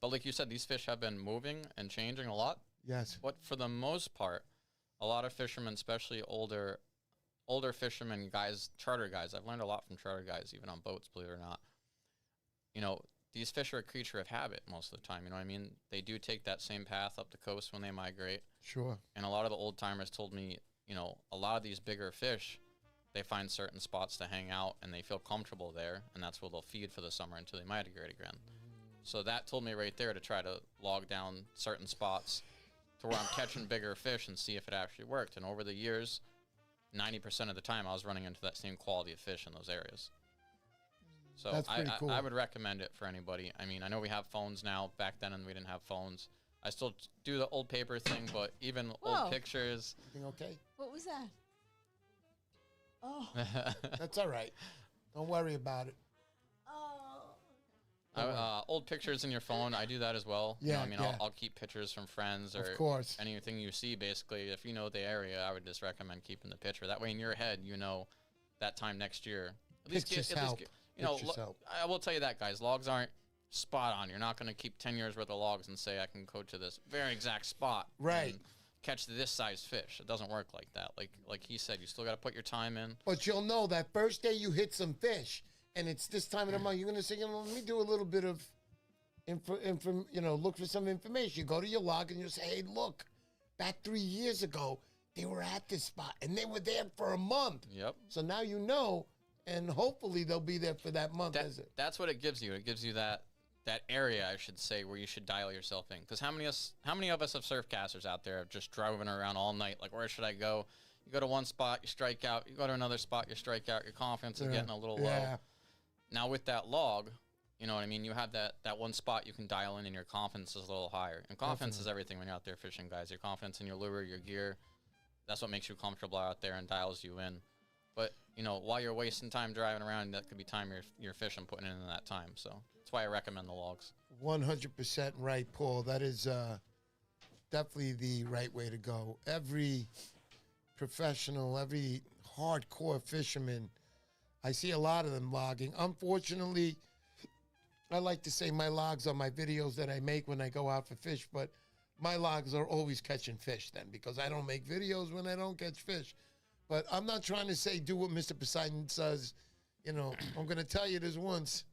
But like you said, these fish have been moving and changing a lot. Yes. But for the most part, a lot of fishermen, especially older fishermen, guys, charter guys, I've learned a lot from charter guys, even on boats, believe it or not. These fish are a creature of habit most of the time. You know what I mean? They do take that same path up the coast when they migrate. Sure. And a lot of the old timers told me, a lot of these bigger fish, they find certain spots to hang out and they feel comfortable there. And that's where they'll feed for the summer until they migrate again. So that told me right there to try to log down certain spots to where I'm catching bigger fish and see if it actually worked. And over the years, 90% of the time I was running into that same quality of fish in those areas. So that's pretty cool. I would recommend it for anybody. I mean, I know we have phones now. Back then, and we didn't have phones. I still do the old paper thing, but even old pictures. Everything okay? What was that? Oh. That's all right. Don't worry about it. Oh. Old pictures in your phone, I do that as well. Yeah, I'll keep pictures from friends or of course. Anything you see. Basically, if you know the area, I would just recommend keeping the picture. That way, in your head, that time next year. At least help. I will tell you that, guys. Logs aren't spot on. You're not going to keep 10 years worth of logs and say I can go to this very exact spot, right? And catch this size fish. It doesn't work like that. Like he said, you still got to put your time in. But you'll know that first day you hit some fish, and it's this time of the month. You're going to say, let me do a little bit of, look for some information. You go to your log and you say, hey, look, back 3 years ago they were at this spot and they were there for a month. Yep. So now you know. And hopefully they'll be there for that month. That's what it gives you. It gives you that area, I should say, where you should dial yourself in. Because how many of us have surf casters out there just driving around all night? Like, where should I go? You go to one spot, you strike out. You go to another spot, you strike out. Your confidence is getting a little low. Now with that log, you know what I mean? You have that one spot you can dial in and your confidence is a little higher. And confidence is everything when you're out there fishing, guys. Your confidence in your lure, your gear, that's what makes you comfortable out there and dials you in. But, you know, while you're wasting time driving around, that could be time you're fishing, putting in that time. So that's why I recommend the logs. 100% right, Paul. That is definitely the right way to go. Every professional, every hardcore fisherman, I see a lot of them logging. Unfortunately, I like to say my logs are my videos that I make when I go out for fish, but my logs are always catching fish then, because I don't make videos when I don't catch fish. But I'm not trying to say do what Mr. Poseidon says. You know, I'm going to tell you this once.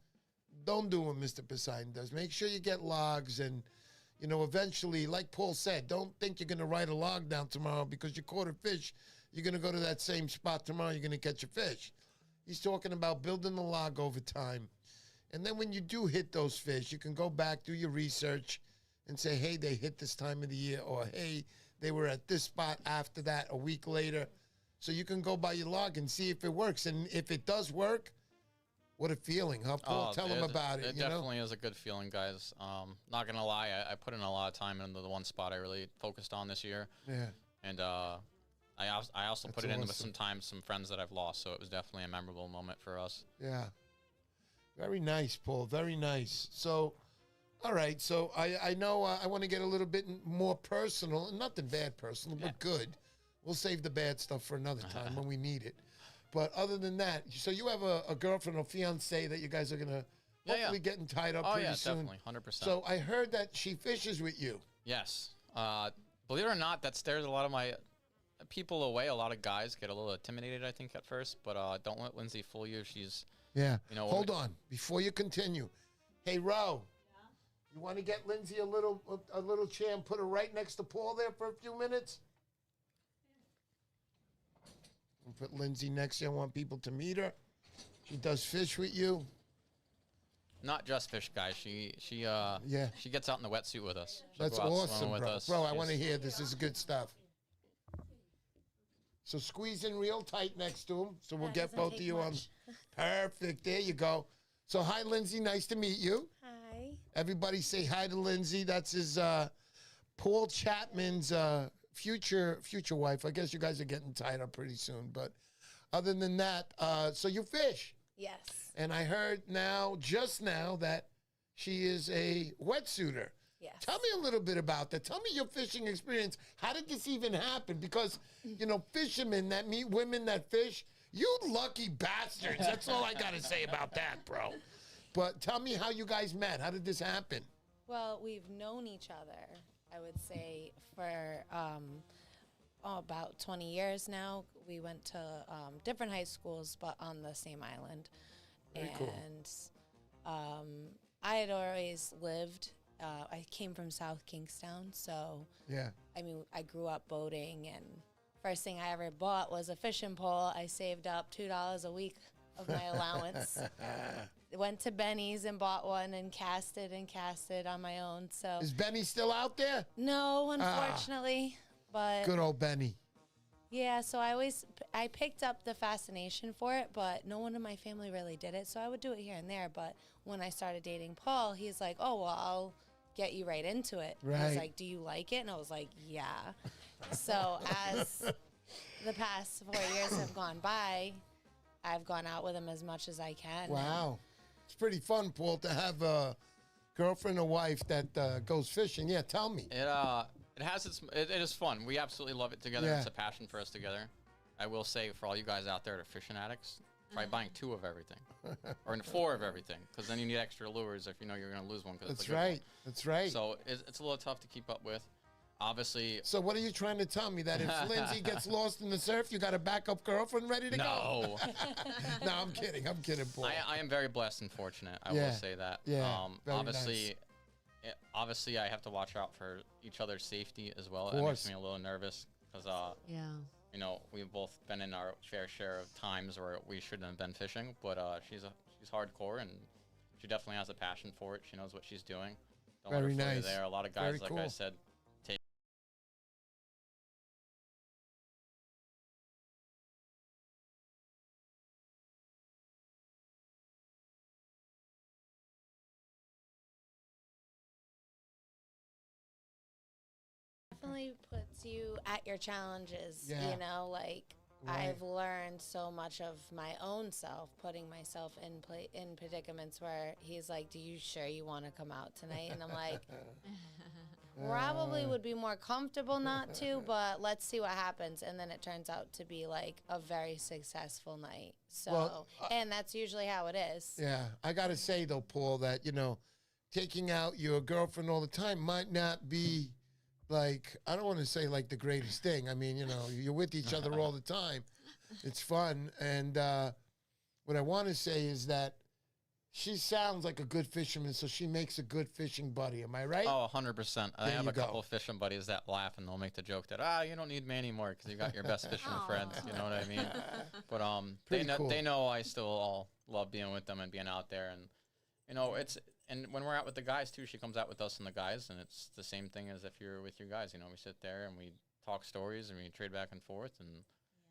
Don't do what Mr. Poseidon does. Make sure you get logs and, you know, eventually, like Paul said, don't think you're going to write a log down tomorrow because you caught a fish. You're going to go to that same spot tomorrow. You're going to catch a fish. He's talking about building the log over time. And then when you do hit those fish, you can go back, do your research, and say, hey, they hit this time of the year, or hey, they were at this spot after that a week later. So you can go by your log and see if it works. And if it does work, what a feeling, huh, Paul? Tell them about it. It definitely is a good feeling, guys. Not going to lie, I put in a lot of time into the one spot I really focused on this year. Yeah. And I also put it in with some time, some friends that I've lost, so it was definitely a memorable moment for us. Yeah. Very nice, Paul. Very nice. So, all right. So I know I want to get a little bit more personal. Nothing bad personal, but good. We'll save the bad stuff for another time when we need it. But other than that, so you have a girlfriend or fiance that you guys are going to hopefully getting tied up pretty soon. Definitely, 100%. So I heard that she fishes with you. Yes. Believe it or not, that scares a lot of my people away. A lot of guys get a little intimidated, I think, at first. But don't let Lindsay fool you. She's... Yeah. You know, hold on before you continue. Hey, Ro, you want to get Lindsay a little chair and put her right next to Paul there for a few minutes? And put Lindsay next to you. I want people to meet her. She does fish with you. Not just fish, guys. She gets out in the wetsuit with us. That's awesome, bro. Bro, I want to hear this. This is good stuff. So squeeze in real tight next to him. So we'll get both of you on. Perfect. There you go. So hi, Lindsay. Nice to meet you. Hi. Everybody say hi to Lindsay. That's his Paul Chapman's future wife. I guess you guys are getting tied up pretty soon. But other than that, so you fish. Yes. And I heard just now, that she is a wetsuiter. Yes. Tell me a little bit about that. Tell me your fishing experience. How did this even happen? Because, you know, fishermen that meet women that fish, you lucky bastards. That's all I got to say about that, bro. But tell me how you guys met. How did this happen? Well, we've known each other, I would say, for about 20 years now. We went to different high schools, but on the same island. Very cool. I had always lived... I came from South Kingstown, so yeah. I mean, I grew up boating, and first thing I ever bought was a fishing pole. I saved up $2 a week of my allowance. Went to Benny's and bought one and cast it on my own. So is Benny still out there? No, unfortunately. But good old Benny. Yeah, so I picked up the fascination for it, but no one in my family really did it. So I would do it here and there. But when I started dating Paul, he's like, "Oh, well, I'll get you right into it." Right. He was like, "Do you like it?" And I was like, "Yeah." So as the past 4 years have gone by, I've gone out with him as much as I can. Wow. It's pretty fun, Paul, to have a girlfriend or wife that goes fishing. Yeah, tell me. It is fun. We absolutely love it together. Yeah. It's a passion for us together. I will say, for all you guys out there that are fishing addicts, try buying 2 of everything. Or 4 of everything, because then you need extra lures if you know you're going to lose one. That's right. That's right. So it's a little tough to keep up with. Obviously. So what are you trying to tell me? That if Lindsay gets lost in the surf, you got a backup girlfriend ready to go? No. No, I'm kidding. I'm kidding, Paul. I am very blessed and fortunate. I will say that. Yeah. Obviously, obviously, I have to watch out for each other's safety as well. It makes me a little nervous because, you know, we've both been in our fair share of times where we shouldn't have been fishing. But she's hardcore, and she definitely has a passion for it. She knows what she's doing. Don't let her float you there. A lot of guys, like I said, definitely puts you at your challenges. Yeah. You know, like Right. I've learned so much of my own self, putting myself in predicaments where he's like, "Do you sure you want to come out tonight?" And I'm like, probably would be more comfortable not to, but let's see what happens. And then it turns out to be like a very successful night. So, Well, and that's usually how it is. Yeah, I got to say, though, Paul, that, taking out your girlfriend all the time might not be, like, I don't want to say, like, the greatest thing. I mean, you're with each other all the time. It's fun. And what I want to say is that she sounds like a good fisherman, so she makes a good fishing buddy. Am I right? Oh, 100%. I There have you a couple go. of fishing buddies that laugh and they'll make the joke that, you don't need me anymore because you got your best fishing friends. You know what I mean? But Pretty cool. they know I still all love being with them and being out there. And, and when we're out with the guys too, she comes out with us and the guys, and it's the same thing as if you're with your guys. We sit there and we talk stories and we trade back and forth and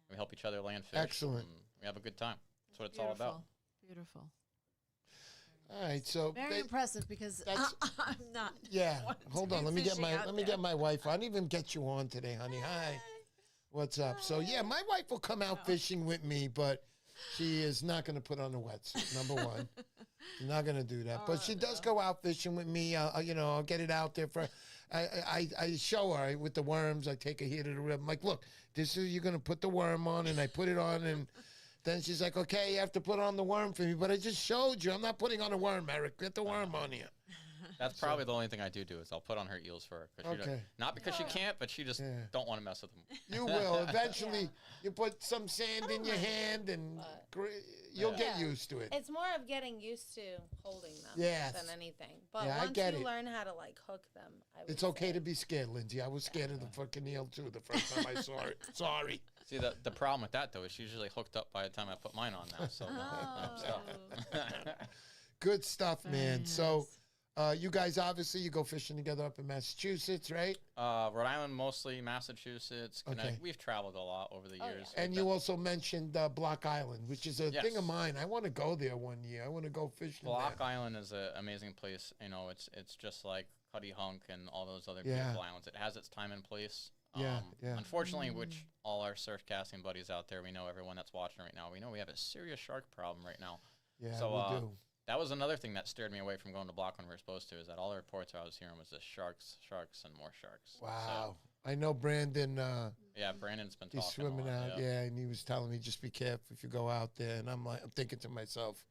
we help each other land fish. Excellent. And we have a good time. That's what it's all about. Beautiful. All right, so Very impressive because that's- I'm not. yeah. one Hold to on, be let me get fishing my out let me there. get my wife. I didn't even get you on today, honey. Hi. What's up? So yeah, my wife will come out fishing with me, but she is not going to put on a wetsuit. Number one, she's not going to do that. But she does go out fishing with me. I'll get it out there for. I show her with the worms. I take her here to the rib. I'm like, look, this is you're going to put the worm on, and I put it on, and then she's like, okay, you have to put on the worm for me. But I just showed you. I'm not putting on a worm, Eric. Get the worm on here. That's probably the only thing I do is I'll put on her eels for her. 'Cause she Okay. not because she can't, but she just Yeah. don't want to mess with them. You will. Eventually, you put some sand in your hand, and you'll get used to it. It's more of getting used to holding them Yes. than anything. But Yeah, I once get you it. learn how to like hook them, I would It's okay say. to be scared, Lindsay. I was scared of the fucking eel, too, the first time I saw it. Sorry. See, the problem with that, though, is she's usually hooked up by the time I put mine on now. So I'm stuck. Good stuff, man. Nice. So, you guys, obviously, you go fishing together up in Massachusetts, right? Rhode Island, mostly Massachusetts. Connecticut. Okay. We've traveled a lot over the years. And you also mentioned Block Island, which is a Yes. thing of mine. I want to go there one year. I want to go fishing Block there. Island is an amazing place. It's just like Cuddy Hunk and all those other Yeah. beautiful islands. It has its time and place. Yeah, yeah. Unfortunately, which all our surf casting buddies out there, we know everyone that's watching right now. We know we have a serious shark problem right now. Yeah, So, we do. That was another thing that steered me away from going to Block when we were supposed to. Is that all the reports I was hearing was just sharks, and more sharks. Wow. I know Brandon, So, yeah, Brandon's been he's talking a swimming lot, out, yeah, and he was telling me, just be careful if you go out there. And I'm thinking to myself,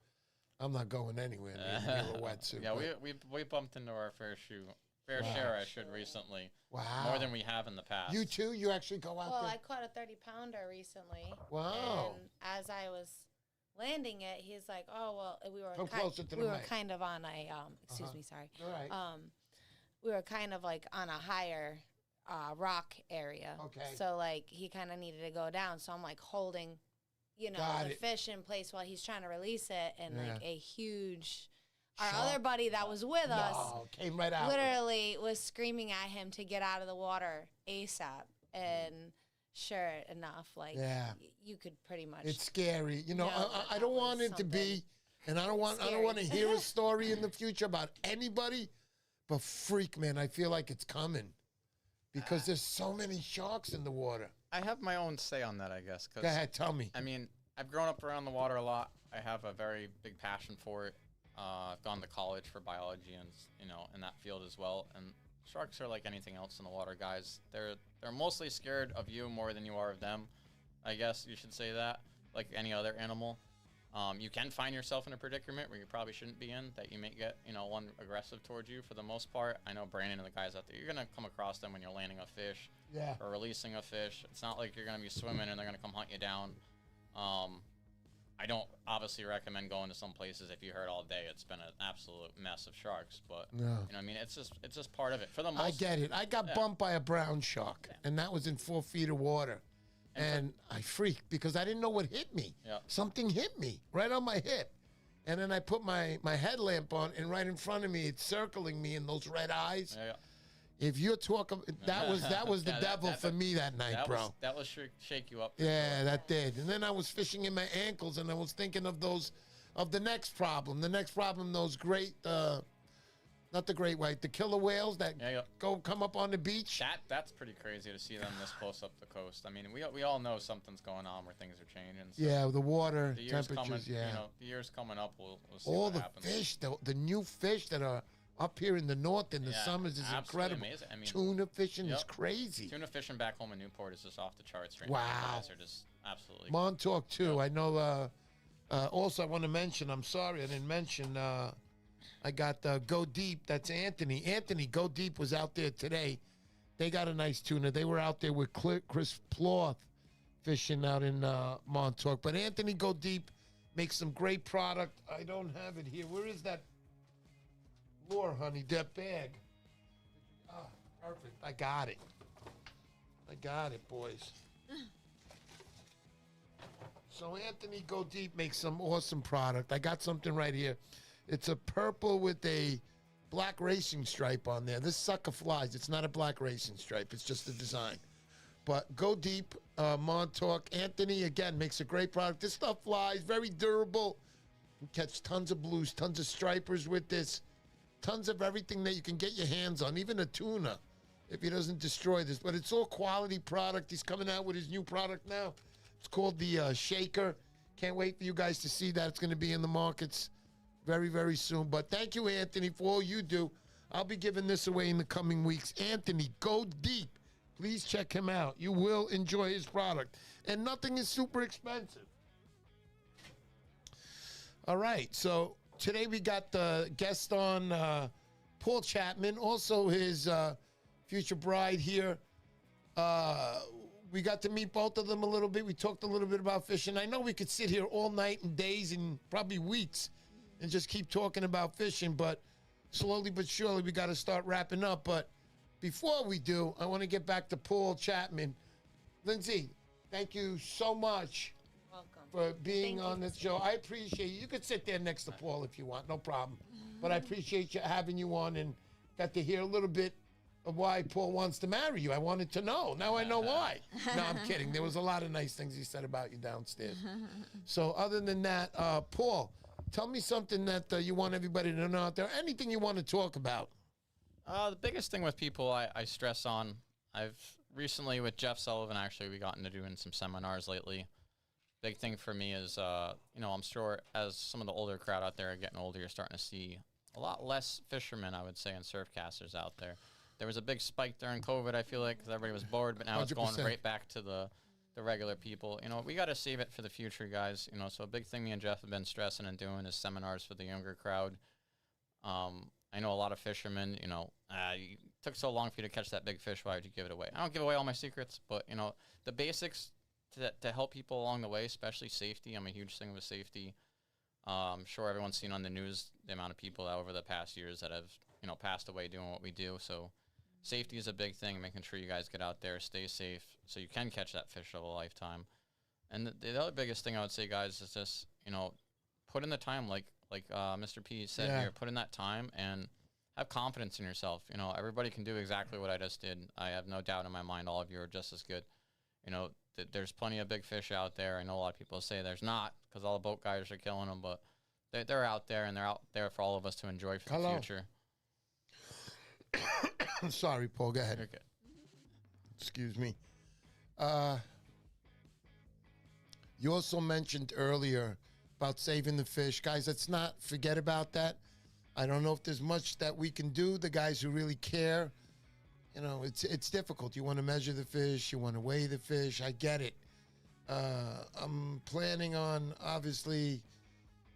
I'm not going anywhere near a wetsuit. Yeah, but- we bumped into our fair share, I should recently. Wow. More than we have in the past. You too? You actually go out Well, there? I caught a 30-pounder recently. Wow. And as I was landing it, he's like, "Oh well, we were Come closer to the we were mic. kind of on a excuse me, sorry. All right. We were kind of like on a higher rock area. Okay. So like he kind of needed to go down. So I'm like holding, Got the it. fish in place while he's trying to release it, and like Yeah. a huge. Our Shark? other buddy that was with us No, came right out. literally was screaming at him to get out of the water ASAP. And sure enough, like Yeah. you could pretty much. It's scary. know I that don't was want it to be, and I don't want to scary. hear a story in the future about anybody, but freak, man, I feel like it's coming because there's so many sharks in the water. I have my own say on that, I guess. 'Cause, Go ahead, tell me. I mean, I've grown up around the water a lot. I have a very big passion for it. I've gone to college for biology and in that field as well. And sharks are like anything else in the water, guys. They're mostly scared of you more than you are of them. I guess you should say that, like any other animal. You can find yourself in a predicament where you probably shouldn't be in, that you may get, one aggressive towards you. For the most part, I know Brandon and the guys out there, you're going to come across them when you're landing a fish Yeah. or releasing a fish. It's not like you're going to be swimming and they're going to come hunt you down. I don't obviously recommend going to some places if you heard all day. It's been an absolute mess of sharks, but No. it's just part of it. For the most, I get it. I got bumped by a brown shark, and that was in 4 feet of water. And I freaked because I didn't know what hit me. Yeah. Something hit me right on my hip. And then I put my headlamp on, and right in front of me, it's circling me in those red eyes. Yeah. If you're talking, that was the Yeah, devil for me that night, bro. That will shake you up. Yeah, that did. And then I was fishing in my ankles, and I was thinking of the next problem. The next problem, those great, not not the great white, the killer whales that Yeah, yeah. come up on the beach. That's pretty crazy to see them this close up the coast. I mean, we all know something's going on where things are changing. So Yeah, the water the years temperatures. coming, Yeah, the years coming up, we'll see all what the happens. fish, the new fish that are up here in the north in the Yeah, summers is absolutely incredible. amazing. I mean, Tuna fishing is yep. crazy. Tuna fishing back home in Newport is just off the charts right Wow. now. You guys are just absolutely. Montauk too. Yep. I know. Also, I want to mention. I'm sorry I didn't mention. I got Go Deep. That's Anthony. Anthony Go Deep was out there today. They got a nice tuna. They were out there with Chris Ploth fishing out in Montauk. But Anthony Go Deep makes some great product. I don't have it here. Where is that lure, honey? That bag. Ah, perfect. I got it. Boys. So Anthony Go Deep makes some awesome product. I got something right here. It's a purple with a black racing stripe on there. This sucker flies. It's not a black racing stripe. It's just a design. But Go Deep, Montauk. Anthony, again, makes a great product. This stuff flies. Very durable. You catch tons of blues, tons of stripers with this. Tons of everything that you can get your hands on. Even a tuna, if he doesn't destroy this. But it's all quality product. He's coming out with his new product now. It's called the Shaker. Can't wait for you guys to see that. It's going to be in the markets very, very soon. But thank you, Anthony, for all you do. I'll be giving this away in the coming weeks. Anthony, Go Deep. Please check him out. You will enjoy his product. And nothing is super expensive. All right. So today we got the guest on, Paul Chapman, also his future bride here. We got to meet both of them a little bit. We talked a little bit about fishing. I know we could sit here all night and days and probably weeks and just keep talking about fishing, but slowly but surely we got to start wrapping up. But before we do, I want to get back to Paul Chapman. Lindsay, thank you so much Welcome. for being Thank on you. this show. I appreciate you. You could sit there next to Paul if you want, no problem. But I appreciate you having you on and got to hear a little bit of why Paul wants to marry you. I wanted to know. Now I know why. No, I'm kidding. There was a lot of nice things he said about you downstairs. So other than that, Paul, tell me something that you want everybody to know out there. Anything you want to talk about. The biggest thing with people I stress on, I've recently with Jeff Sullivan, actually, we got into doing some seminars lately. Big thing for me is, I'm sure as some of the older crowd out there are getting older, you're starting to see a lot less fishermen, I would say, and surf casters out there. There was a big spike during COVID, I feel like, because everybody was bored, but now it's going 100%. right back to the regular people. We got to save it for the future, guys. So a big thing me and Jeff have been stressing and doing is seminars for the younger crowd. I know a lot of fishermen, you took so long for you to catch that big fish, why would you give it away? I don't give away all my secrets, but, the basics to help people along the way, especially safety. I'm a huge thing with safety. I'm sure everyone's seen on the news the amount of people that over the past years that have, passed away doing what we do. So safety is a big thing, making sure you guys get out there, stay safe, so you can catch that fish of a lifetime. And the other biggest thing I would say, guys, is just, put in the time, like Mr. P said here, put in that time and have confidence in yourself. Everybody can do exactly what I just did. I have no doubt in my mind all of you are just as good. There's plenty of big fish out there. I know a lot of people say there's not because all the boat guys are killing them, but they're out there, and they're out there for all of us to enjoy for the future. Sorry, Paul. Go ahead. You're good. Excuse me. You also mentioned earlier about saving the fish. Guys, let's not forget about that. I don't know if there's much that we can do. The guys who really care, it's difficult. You want to measure the fish. You want to weigh the fish. I get it. I'm planning on, obviously,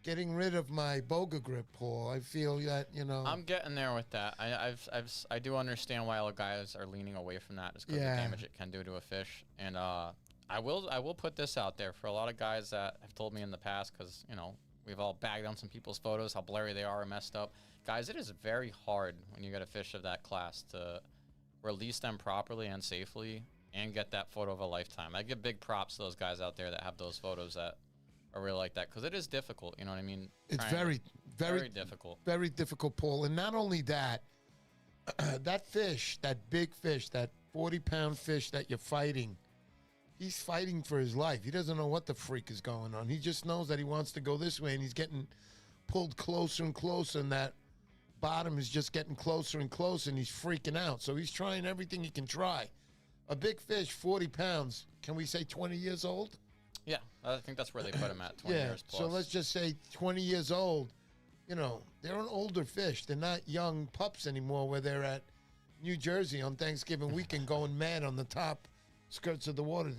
getting rid of my boga grip, Paul. I feel that, I'm getting there with that. I do understand why all guys are leaning away from that. It's because of the damage it can do to a fish. And I will put this out there for a lot of guys that have told me in the past, because we've all bagged on some people's photos how blurry they are and messed up. Guys, it is very hard when you get a fish of that class to release them properly and safely and get that photo of a lifetime. I give big props to those guys out there that have those photos that are really like that, because it is difficult. You know what I mean? It's very difficult. Very difficult, Paul. And not only that, that fish, that big fish, that 40-pound fish that you're fighting, he's fighting for his life. He doesn't know what the freak is going on. He just knows that he wants to go this way, and he's getting pulled closer and closer, and that bottom is just getting closer and closer, and he's freaking out. So he's trying everything he can try. A big fish, 40 pounds. Can we say 20 years old? Yeah, I think that's where they put him at, 20 years plus. So let's just say 20 years old. You know, they're an older fish. They're not young pups anymore where they're at New Jersey on Thanksgiving weekend going mad on the top skirts of the water.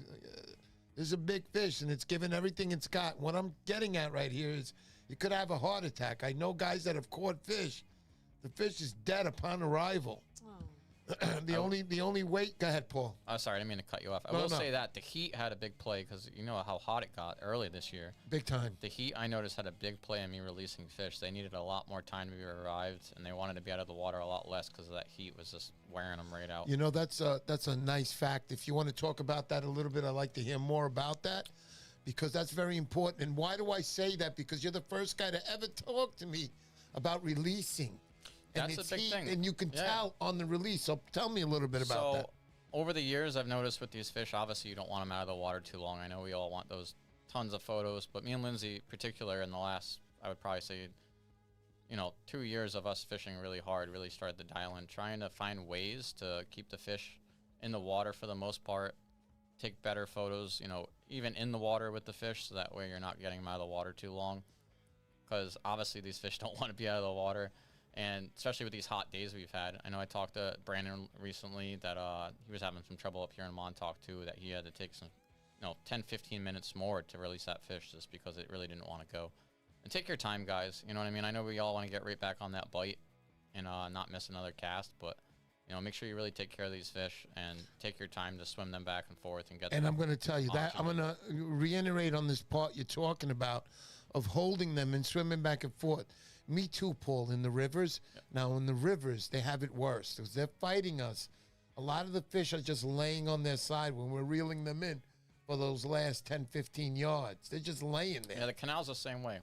There's a big fish, and it's given everything it's got. What I'm getting at right here is you could have a heart attack. I know guys that have caught fish. The fish is dead upon arrival. The only weight. Go ahead, Paul. Oh, sorry, I didn't mean to cut you off. I No, will no. say that the heat had a big play because you know how hot it got early this year. Big time. The heat, I noticed, had a big play in me releasing fish. They needed a lot more time to be revived, and they wanted to be out of the water a lot less because that heat was just wearing them right out. You know, that's a nice fact. If you want to talk about that a little bit, I'd like to hear more about that because that's very important. And why do I say that? Because you're the first guy to ever talk to me about releasing. And That's a it's big heat, thing. and you can Yeah. tell on the release. So tell me a little bit about that. Over the years, I've noticed with these fish, obviously you don't want them out of the water too long. I know we all want those tons of photos, but me and Lindsay, in particular, in the last, I would probably say, 2 years of us fishing really hard, really started to dial in, trying to find ways to keep the fish in the water for the most part, take better photos, even in the water with the fish, so that way you're not getting them out of the water too long. Because obviously these fish don't want to be out of the water. And especially with these hot days we've had, I know I talked to Brandon recently that he was having some trouble up here in Montauk too, that he had to take some, 10, 15 minutes more to release that fish just because it really didn't want to go. And take your time, guys. You know what I mean? I know we all want to get right back on that bite and not miss another cast, but make sure you really take care of these fish and take your time to swim them back and forth and get. And I'm going to tell you that I'm going to reiterate on this part you're talking about of holding them and swimming back and forth. Me too, Paul, in the rivers. Yep. Now, in the rivers, they have it worse because they're fighting us. A lot of the fish are just laying on their side when we're reeling them in for those last 10, 15 yards. They're just laying there. Yeah, the canal's the same way.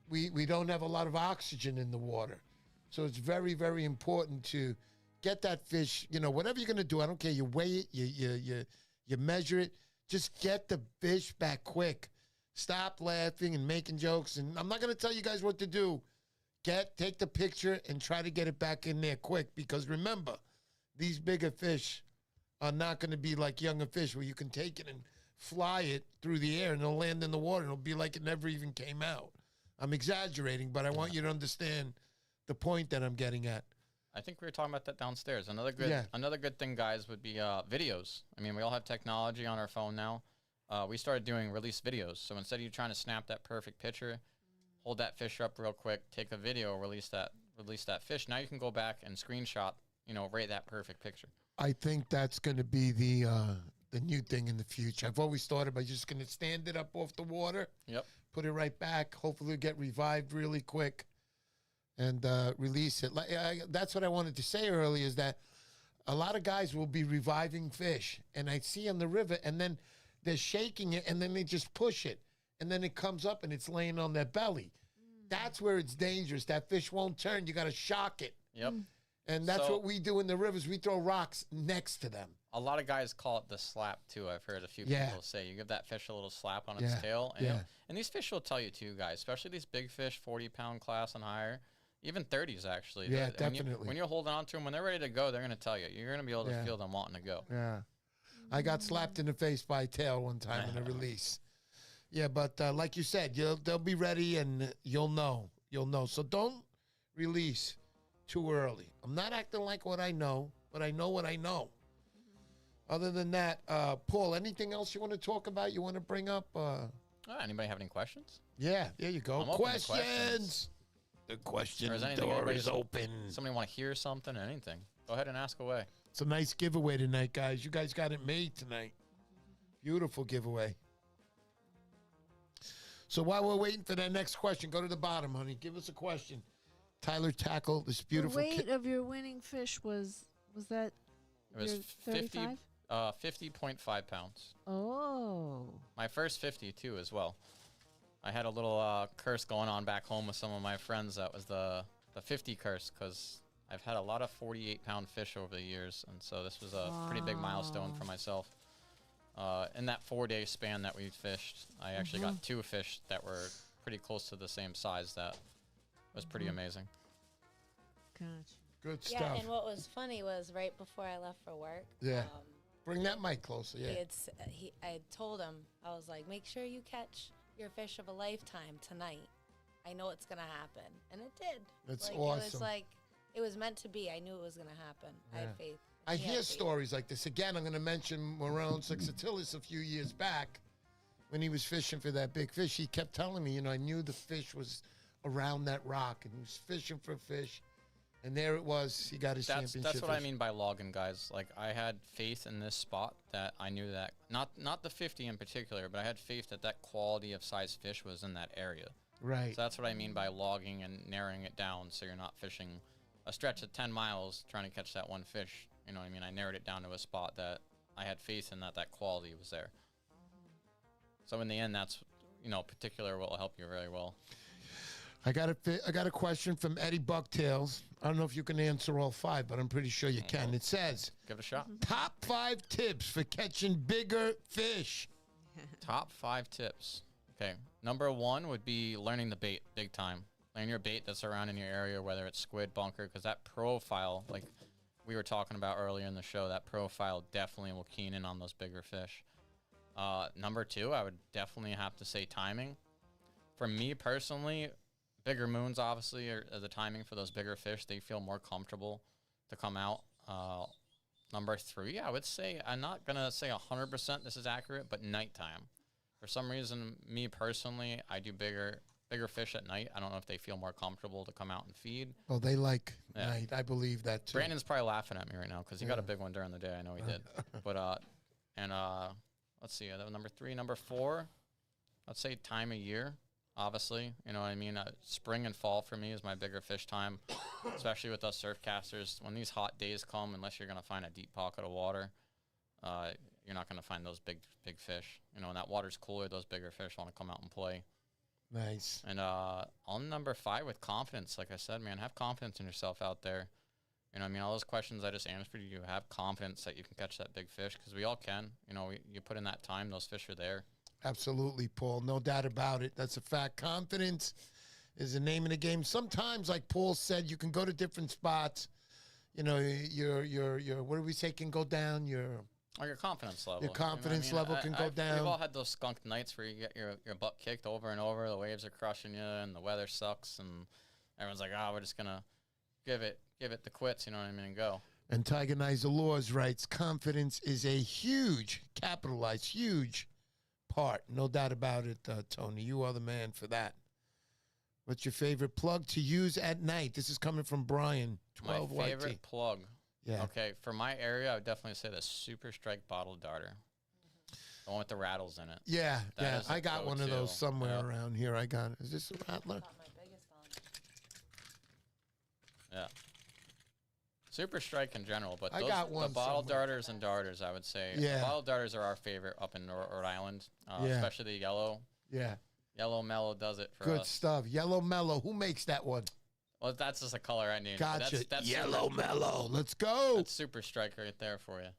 We don't have a lot of oxygen in the water. So it's very, very important to get that fish, whatever you're going to do. I don't care. You weigh it, you measure it. Just get the fish back quick. Stop laughing and making jokes. And I'm not going to tell you guys what to do. Take the picture and try to get it back in there quick because remember, these bigger fish are not going to be like younger fish where you can take it and fly it through the air and it'll land in the water and it'll be like it never even came out. I'm exaggerating, but I want you to understand the point that I'm getting at. I think we were talking about that downstairs. Another good thing, guys, would be videos. I mean, we all have technology on our phone now. We started doing release videos. So instead of you trying to snap that perfect picture, hold that fish up real quick, take a video, release that fish. Now you can go back and screenshot, rate that perfect picture. I think that's going to be the new thing in the future. I've always thought about just going to stand it up off the water. Yep. Put it right back. Hopefully it'll get revived really quick and release it. That's what I wanted to say earlier is that a lot of guys will be reviving fish. And I see on the river and then they're shaking it and then they just push it. And then it comes up and it's laying on their belly. That's where it's dangerous. That fish won't turn. You got to shock it. Yep. And that's what we do in the rivers. We throw rocks next to them. A lot of guys call it the slap, too. I've heard a few people say. You give that fish a little slap on its tail. And, and these fish will tell you, too, guys, especially these big fish, 40-pound class and higher, even 30s, actually. Yeah, definitely. When you're holding on to them, when they're ready to go, they're going to tell you. You're going to be able to feel them wanting to go. Yeah. I got slapped in the face by a tail one time in a release. Yeah, but like you said, they'll be ready and you'll know. So don't release too early. I'm not acting like what I know, but I know what I know. Other than that, Paul, anything else you want to talk about? You want to bring up? Anybody have any questions? Yeah, there you go. I'm open to questions. The question Or door is open. Somebody want to hear something, anything? Go ahead and ask away. It's a nice giveaway tonight, guys. You guys got it made tonight. Beautiful giveaway. So while we're waiting for that next question, go to the bottom, honey. Give us a question. Tyler tackled this beautiful. The weight of your winning fish was that? It was 35? 50.5 pounds. Oh. My first 50 too, as well. I had a little curse going on back home with some of my friends. That was the 50 curse because I've had a lot of 48-pound fish over the years, and so this was a pretty big milestone for myself. In that 4-day span that we fished, I actually got 2 fish that were pretty close to the same size. That was pretty amazing. Gotcha. Good Yeah, stuff. and what was funny was right before I left for work. Yeah. Bring that mic closer. Yeah. I told him, I was like, make sure you catch your fish of a lifetime tonight. I know it's gonna happen, and it did. That's It awesome. was like it was meant to be. I knew it was gonna happen. I had faith. I He had hear faith. stories like this. Again, I'm going to mention Marone Sexatilis a few years back when he was fishing for that big fish. He kept telling me, I knew the fish was around that rock, and he was fishing for a fish. And there it was. He got his championship. That's what I fish. mean by logging, guys. Like, I had faith in this spot that I knew that, not the 50 in particular, but I had faith that that quality of size fish was in that area. Right. So that's what I mean by logging and narrowing it down so you're not fishing a stretch of 10 miles trying to catch that one fish. You know what I mean? I narrowed it down to a spot that I had faith in that quality was there. So in the end, that's, particular will help you very well. I got a question from Eddie Bucktails. I don't know if you can answer all 5, but I'm pretty sure you can. It says, Give it a shot. top 5 tips for catching bigger fish. Top 5 tips. Okay. Number 1 would be learning the bait big time. Learn your bait that's around in your area, whether it's squid, bunker, because that profile, like we were talking about earlier in the show, that profile definitely will keen in on those bigger fish. Number 2, I would definitely have to say timing. For me personally, bigger moons obviously are the timing for those bigger fish. They feel more comfortable to come out. Number 3, I would say, I'm not going to say 100% this is accurate, but nighttime. For some reason, me personally, I do bigger fish at night. I don't know if they feel more comfortable to come out and feed. Well, they like night. I believe that too. Brandon's probably laughing at me right now because he got a big one during the day. I know he did. But let's see. Number 3, number 4. Let's say time of year. Obviously, you know what I mean. Spring and fall for me is my bigger fish time, especially with us surf casters. When these hot days come, unless you're gonna find a deep pocket of water, you're not gonna find those big fish. When that water's cooler, those bigger fish want to come out and play. Nice. And on number 5 with confidence, like I said, man, have confidence in yourself out there. All those questions I just answered, you have confidence that you can catch that big fish because we all can. You put in that time, those fish are there. Absolutely, Paul. No doubt about it. That's a fact. Confidence is the name of the game. Sometimes, like Paul said, you can go to different spots. Your what do we say can go down? Your confidence level. Your confidence level can go down. We've all had those skunk nights where you get your butt kicked over and over. The waves are crushing you, and the weather sucks, and everyone's like, "Oh, we're just gonna give it the quits." You know what I mean? And go. And Tiger Nizer Laws writes, confidence is a huge, capitalized, huge part. No doubt about it, Tony. You are the man for that. What's your favorite plug to use at night? This is coming from Brian, 12 My favorite YT. plug. Yeah. Okay, for my area, I would definitely say the Super Strike bottle darter. The one with the rattles in it. Yeah, That is I a got one of go-to. those somewhere Yeah. around here. I got it. Is this a rattler? Not my biggest one. Yeah. Super Strike in general, but I those, got one the bottle somewhere. darters and darters, I would say. Yeah. The bottle darters are our favorite up in Rhode Island, Yeah. especially the yellow. Yeah. Yellow Mellow does it for Good us. stuff. Yellow Mellow. Who makes that one? Well, that's just a color I named. Gotcha. That's Yellow super, Mellow. Let's go. That's Super Strike right there for you. It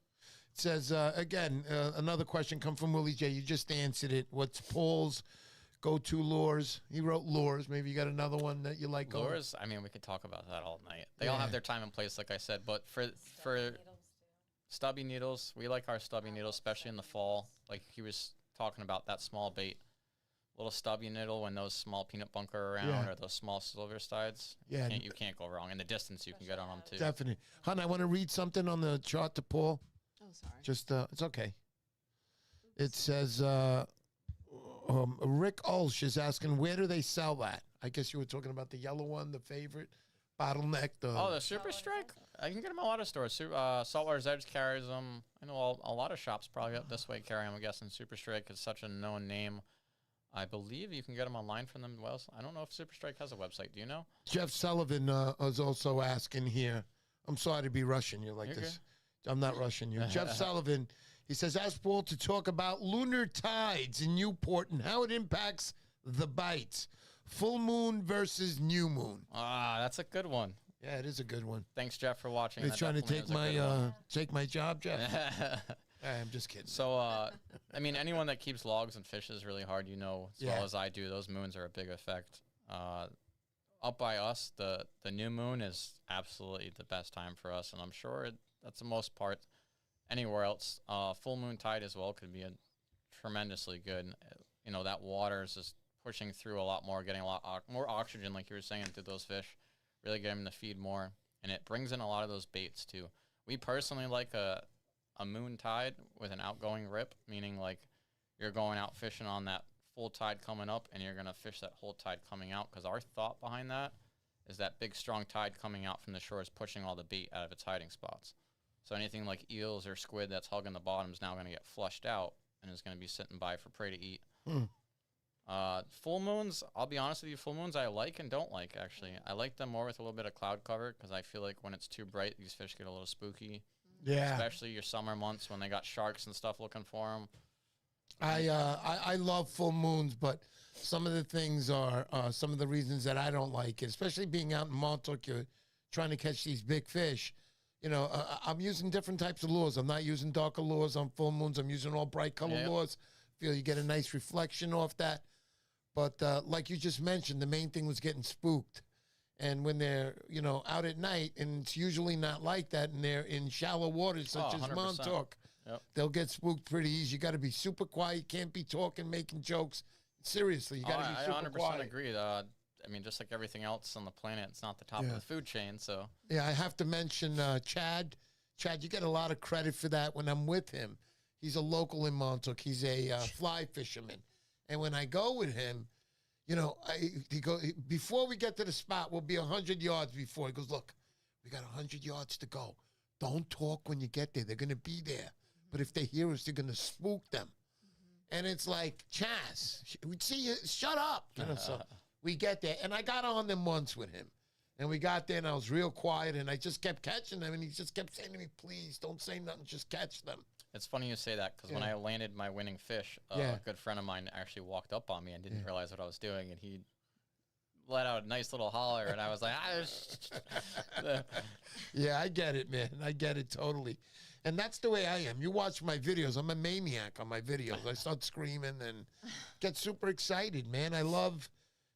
says, again, another question come from Willie J. You just answered it. What's Paul's go-to lures? He wrote lures. Maybe you got another one that you like. Lures, I mean, we could talk about that all night. They all Yeah. have their time and place, like I said. But for stubby needles, we like our stubby needles, especially in the fall. Like he was talking about that small bait. Little stubby needle when those small peanut bunker are around Yeah. or those small silver sides. Yeah. You can't go wrong. In the distance, you can get on them too. Definitely. Hon, I want to read something on the chart to Paul. Oh, sorry. Just, it's okay. It says, Rick Ulsh is asking, where do they sell that? I guess you were talking about the yellow one, the favorite, bottleneck. The Super Strike? I can get them in a lot of stores. Saltwater's Edge carries them. I know a lot of shops probably up this way carry them. I'm guessing Super Strike is such a known name. I believe you can get them online from them. Well, I don't know if Super Strike has a website. Do you know? Jeff Sullivan is also asking here. I'm sorry to be rushing you like You're this. I'm not rushing you. Jeff Sullivan, he says, ask Paul to talk about lunar tides in Newport and how it impacts the bites. Full moon versus new moon. That's a good one. Yeah, it is a good one. Thanks, Jeff, for watching. He's That trying to definitely take is a good one. take my job, Jeff. I'm just kidding. So, I mean, anyone that keeps logs and fishes really hard, as well as I do, those moons are a big effect. up by us, the new moon is absolutely the best time for us, and I'm sure that's the most part. Anywhere else, full moon tide as well could be a tremendously good. You know, that water is just pushing through a lot more, getting a lot more oxygen, like you were saying, to those fish, really getting them to feed more, and it brings in a lot of those baits too. We personally like a moon tide with an outgoing rip, meaning like you're going out fishing on that full tide coming up, and you're going to fish that whole tide coming out, because our thought behind that is that big, strong tide coming out from the shore is pushing all the bait out of its hiding spots. So anything like eels or squid that's hugging the bottom is now going to get flushed out and is going to be sitting by for prey to eat. Full moons, I'll be honest with you, full moons I like and don't like, actually. I like them more with a little bit of cloud cover, because I feel like when it's too bright, these fish get a little spooky. Yeah. Especially your summer months when they got sharks and stuff looking for them. I love full moons, but some of the things are some of the reasons that I don't like it, especially being out in Montauk, you're trying to catch these big fish. You know, I'm using different types of lures. I'm not using darker lures on full moons. I'm using all bright color lures. Feel you get a nice reflection off that. But like you just mentioned, the main thing was getting spooked. And when they're, you know, out at night, and it's usually not like that, and they're in shallow waters such as 100%. Montauk, they'll get spooked pretty easy. You got to be super quiet. You can't be talking, making jokes. Seriously, you got to be super quiet. I 100% agree. I mean, just like everything else on the planet, it's not the top of the food chain. So yeah, I have to mention Chad. Chad, you get a lot of credit for that. When I'm with him, he's a local in Montauk. He's a fly fisherman, and when I go with him, you know, before we get to the spot, we'll be 100 yards before. He goes, look, we got 100 yards to go. Don't talk when you get there. They're going to be there. But if they hear us, they're going to spook them. And it's like, Chaz, we'd see you, shut up. You know, so we get there. And I got on them once with him. And we got there, and I was real quiet, and I just kept catching them. And he just kept saying to me, please, don't say nothing, just catch them. It's funny you say that, because when I landed my winning fish, a good friend of mine actually walked up on me and didn't realize what I was doing, and he let out a nice little holler, and I was like, Yeah, I get it, man. I get it totally. And that's the way I am. You watch my videos. I'm a maniac on my videos. I start screaming and get super excited, man. I love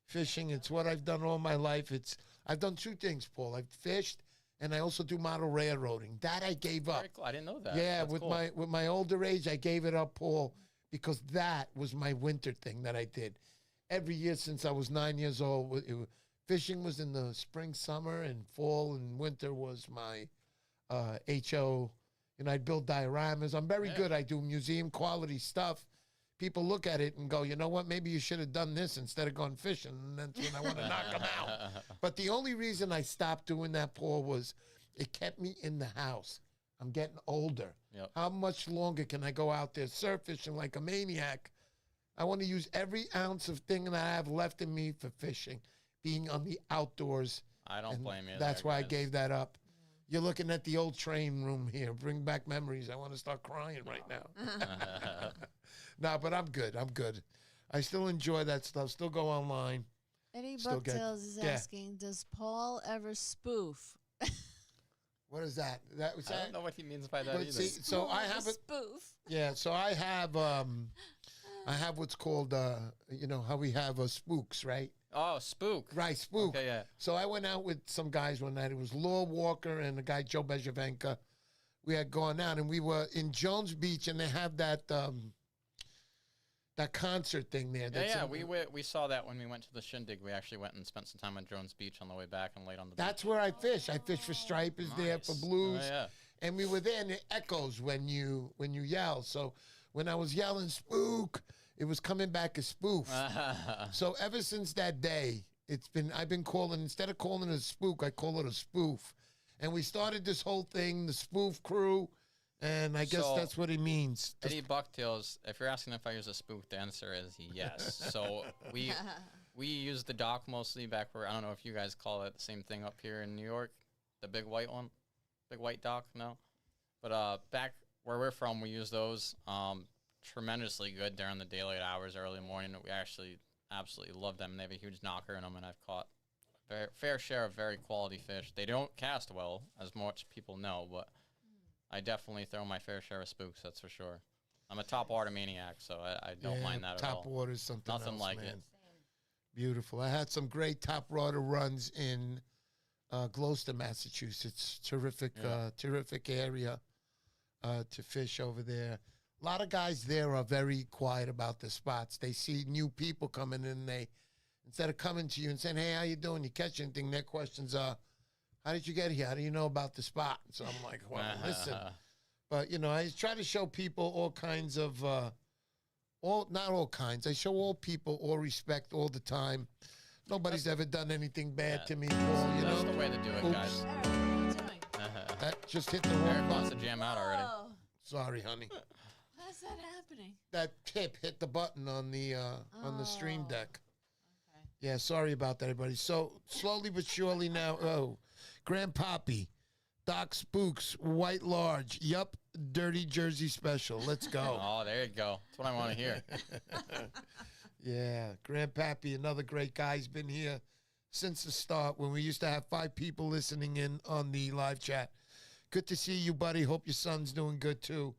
fishing. It's what I've done all my life. I've done two things, Paul. I've fished, and I also do model railroading. That I gave up. Very cool. I didn't know that. Yeah, That's with cool. my older age, I gave it up, Paul, because that was my winter thing that I did. Every year since I was 9 years old, fishing was in the spring, summer, and fall and winter was my HO. And I'd build dioramas. I'm very good. I do museum quality stuff. People look at it and go, you know what, maybe you should have done this instead of going fishing. And that's when I want to knock them out. But the only reason I stopped doing that, Paul, was it kept me in the house. I'm getting older. Yep. How much longer can I go out there surf fishing like a maniac? I want to use every ounce of thing that I have left in me for fishing, being on the outdoors. I don't blame you. That's why I guys. gave that up. You're looking at the old train room here. Bring back memories. I want to start crying right now. No, but I'm good. I'm good. I still enjoy that stuff. Still go online. Eddie Still get- Bucktails is asking, does Paul ever spoof? What is that? That was I don't know what he means by that But either. see, so I have it. spoof. Yeah, so I have what's called you know how we have spooks, right? Oh, spook. Right, spook. Okay, yeah. So I went out with some guys one night. It was Law Walker and the guy Joe Bejavenka. We had gone out, and we were in Jones Beach, and they have that that concert thing there. Yeah, we saw that when we went to the Shindig. We actually went and spent some time on Jones Beach on the way back and laid on the That's beach. where I fish. I fish for stripers there, for Nice. blues. Oh, yeah. And we were there, and it echoes when you yell. So when I was yelling spook, it was coming back a spoof. So ever since that day, I've been calling, instead of calling it a spook, I call it a spoof. And we started this whole thing, the spoof crew, and I guess So, that's what it means. Eddie Bucktails, if you're asking if I use a spook, the answer is yes. So we use the dock mostly back where, I don't know if you guys call it the same thing up here in New York, the big white one, big white dock, no? But back where we're from, we use those tremendously good during the daylight hours, early morning. We actually absolutely love them. They have a huge knocker in them, and I've caught a fair share of very quality fish. They don't cast well, as much people know, but I definitely throw my fair share of spooks, that's for sure. I'm a top water maniac, so I don't mind that at all. Top water is something Nothing else, like man. it. Beautiful. I had some great top water runs in Gloucester, Massachusetts. Terrific, terrific area to fish over there. A lot of guys there are very quiet about the spots. They see new people coming in, they instead of coming to you and saying, "Hey, how you doing? You catch anything?" Their questions are, "How did you get here? How do you know about the spot?" So I'm like, "Well, listen." But you know, I try to show people all kinds of, not all kinds. I show all people all respect all the time. Nobody's ever done anything bad to me, Paul. You That's know, the way to do it, Oops. guys. Eric, what are you doing? That just hit the wrong Eric wants button. to jam out already. Oh, Sorry, honey. how's that happening? That tip hit the button on the stream Oh. deck. Okay. Yeah, sorry about that, everybody. So slowly but surely now, Grandpappy, Doc Spooks, White Large, yup, Dirty Jersey Special. Let's go. Oh, there you go. That's what I want to hear. Yeah, Grandpappy, another great guy. He's been here since the start when we used to have 5 people listening in on the live chat. Good to see you, buddy. Hope your son's doing good, too.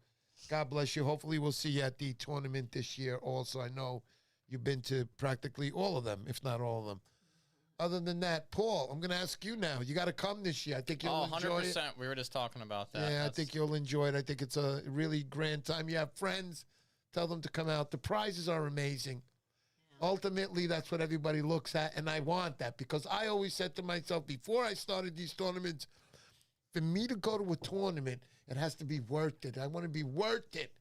God bless you. Hopefully we'll see you at the tournament this year also. I know you've been to practically all of them, if not all of them. Other than that, Paul, I'm going to ask you now. You got to come this year. I think you'll enjoy it. 100%. We were just talking about that. Yeah, I That's- think you'll enjoy it. I think it's a really grand time. You have friends. Tell them to come out. The prizes are amazing. Ultimately, that's what everybody looks at, and I want that because I always said to myself before I started these tournaments, for me to go to a tournament, it has to be worth it. I want to be worth it.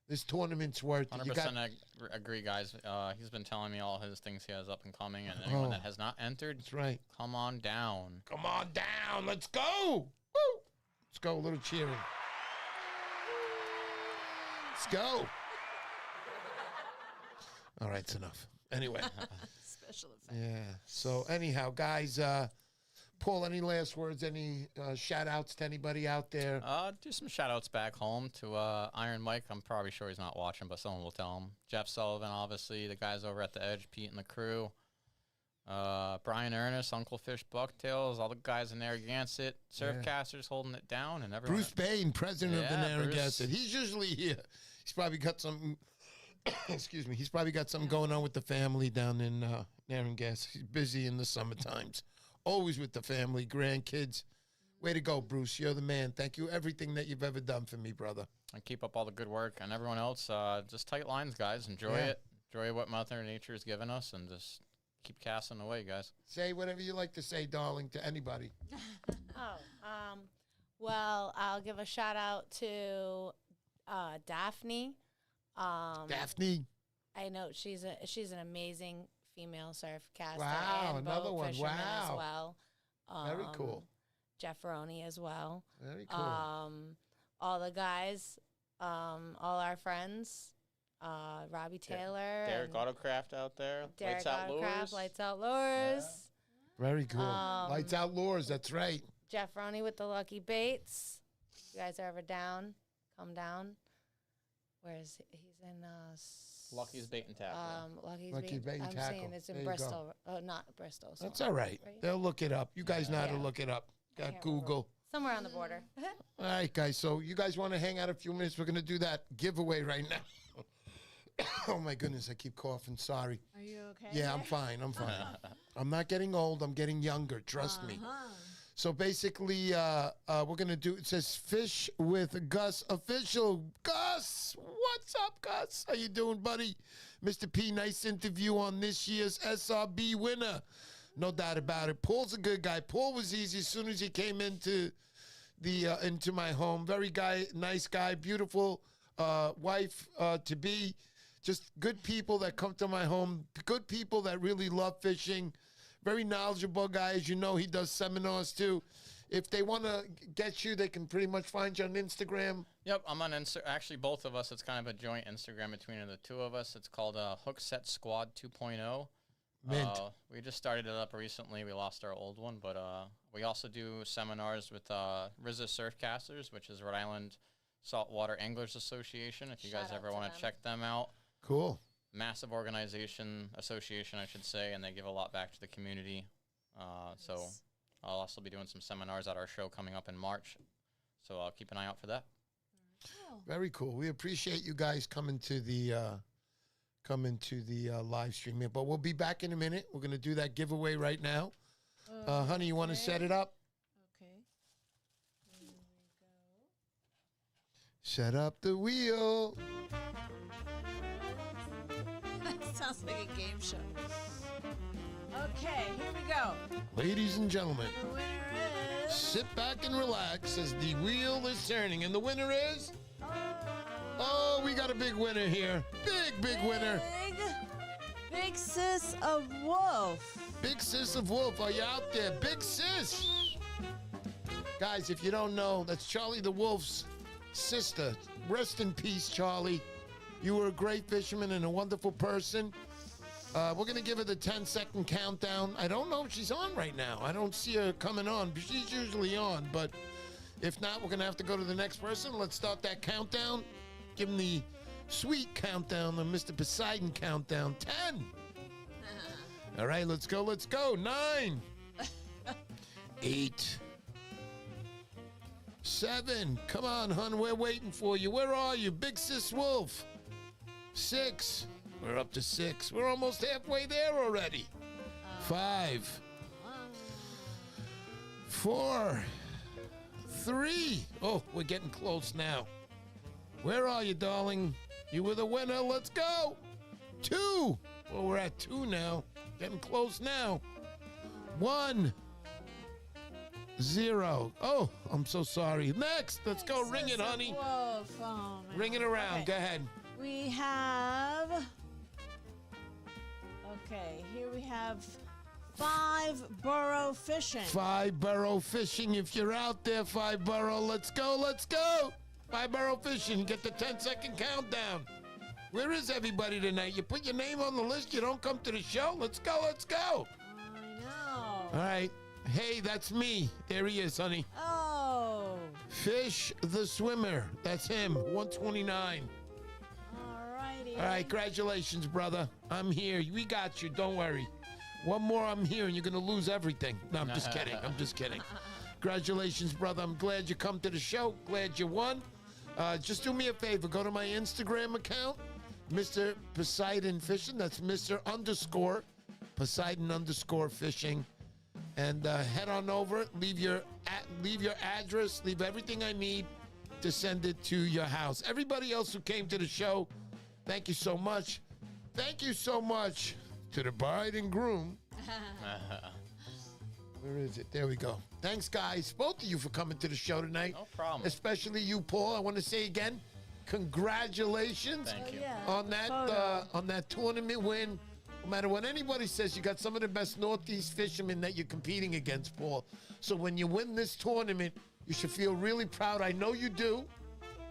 This tournament's worth it. 100% agree, guys. He's been telling me all his things he has up and coming, and anyone that has not entered, That's right. come on down. Come on down. Let's go. Woo. Let's go. A little cheering. Let's go. All right, it's enough. Anyway. Special effect. Yeah. So anyhow, guys, Paul, any last words? Any shout outs to anybody out there? Do some shout outs back home to Iron Mike. I'm probably sure he's not watching, but someone will tell him. Jeff Sullivan, obviously, the guys over at the Edge, Pete and the crew. Brian Ernest, Uncle Fish Bucktails, all the guys in Narragansett, Surfcasters holding it down, and everyone. Bruce Bain, president of the Yeah, Bruce. Narragansett. He's usually here. He's probably got some. Excuse me. He's probably got something going on with the family down in Narragansett. He's busy in the summer times. Always with the family, grandkids. Way to go, Bruce. You're the man. Thank you. Everything that you've ever done for me, brother. And keep up all the good work. And everyone else, just tight lines, guys. Enjoy it. Enjoy what Mother Nature has given us, and just keep casting away, guys. Say whatever you like to say, darling, to anybody. Well, I'll give a shout out to Daphne. Daphne. I know she's an amazing female surfcaster. Wow, and another boat one. fisherman as Wow. well. Very cool. Jeff Roney as well. Very cool. All the guys, all our friends, Robbie Taylor, Derek and Autocraft out there. Derek Lights Out Autocraft, Lures. Lights Out Lures. Very cool. Lights Out Lures. That's right. Jeff Roney with the Lucky Baits. If you guys are ever down, come down. He's in Lucky's Bait and Tackle. Lucky Bait and I'm Tackle. saying it's in There you go. Bristol. Oh, not Bristol. That's sorry. all right. Right? They'll look it up. You guys know how to Yeah. look it up. Got can't remember. Google. Somewhere on the border. All right, guys. So you guys want to hang out a few minutes? We're going to do that giveaway right now. Oh, my goodness. I keep coughing. Sorry. Are you okay? Yeah, I'm fine. I'm fine. I'm not getting old. I'm getting younger. Trust me. So basically, we're going to do, it says Fish with Gus Official. Gus, what's up, Gus? How you doing, buddy? Mr. P, nice interview on this year's SRB winner. No doubt about it. Paul's a good guy. Paul was easy as soon as he came into my home. Very nice guy, beautiful wife to be. Just good people that come to my home. Good people that really love fishing. Very knowledgeable guy. As you know, he does seminars too. If they want to get you, they can pretty much find you on Instagram. Yep, I'm on Instagram. Actually, both of us. It's kind of a joint Instagram between the two of us. It's called Hook Set Squad 2.0. Mint. We just started it up recently. We lost our old one, but we also do seminars with RZA Surfcasters, which is Rhode Island Saltwater Anglers Association. If you guys Shout out ever to want them. to check them out. Cool. Massive association, I should say, and they give a lot back to the community. So I'll also be doing some seminars at our show coming up in March. So I'll keep an eye out for that. Very cool. We appreciate you guys coming to the come into the live stream here. But we'll be back in a minute. We're going to do that giveaway right now. Honey, you want to set it up? Okay. Here we go. Set up the wheel. Sounds like a game show. Okay, here we go. Ladies and gentlemen, The winner is... sit back and relax as the wheel is turning. And the winner is... Oh, we got a big winner here. Big winner. Big Sis of Wolf. Big Sis of Wolf, are you out there? Big Sis. Guys, if you don't know, that's Charlie the Wolf's sister. Rest in peace, Charlie. You were a great fisherman and a wonderful person. We're going to give her the 10-second countdown. I don't know if she's on right now. I don't see her coming on. But she's usually on, but if not, we're going to have to go to the next person. Let's start that countdown. Give him the sweet countdown, the Mr. Poseidon countdown. 10. All right, let's go. 9. 8. 7. Come on, hon. We're waiting for you. Where are you? Big Sis Wolf. 6. We're up to 6. We're almost halfway there already. 5. 4. 3. Oh, we're getting close now. Where are you, darling? You were the winner. Let's go. 2. Well, we're at 2 now. Getting close now. 1. 0. Oh, I'm so sorry. Next. Let's go. Ring it, honey. Wolf. Oh, man. Ring it around. Okay. Go ahead. We have... Okay, here we have 5 burrow fishing. 5 burrow fishing. If you're out there, 5 burrow, let's go. 5 burrow fishing. Get the 10-second countdown. Where is everybody tonight? You put your name on the list, you don't come to the show? Let's go. I know. All right. Hey, that's me. There he is, honey. Oh. Fish the swimmer. That's him. 129. Alrighty. All right, congratulations, brother. I'm here. We got you. Don't worry. One more, I'm here, and you're going to lose everything. No, I'm just kidding. Congratulations, brother. I'm glad you come to the show. Glad you won. Just do me a favor. Go to my Instagram account, Mr. Poseidon Fishing. That's Mr. _ Poseidon _ Fishing. And head on over. Leave your address. Leave everything I need to send it to your house. Everybody else who came to the show, thank you so much. Thank you so much to the bride and groom. Where is it? There we go. Thanks, guys, both of you for coming to the show tonight. No problem. Especially you, Paul. I want to say again, congratulations Thank you. on that tournament win. No matter what anybody says, you got some of the best Northeast fishermen that you're competing against, Paul. So when you win this tournament, you should feel really proud. I know you do.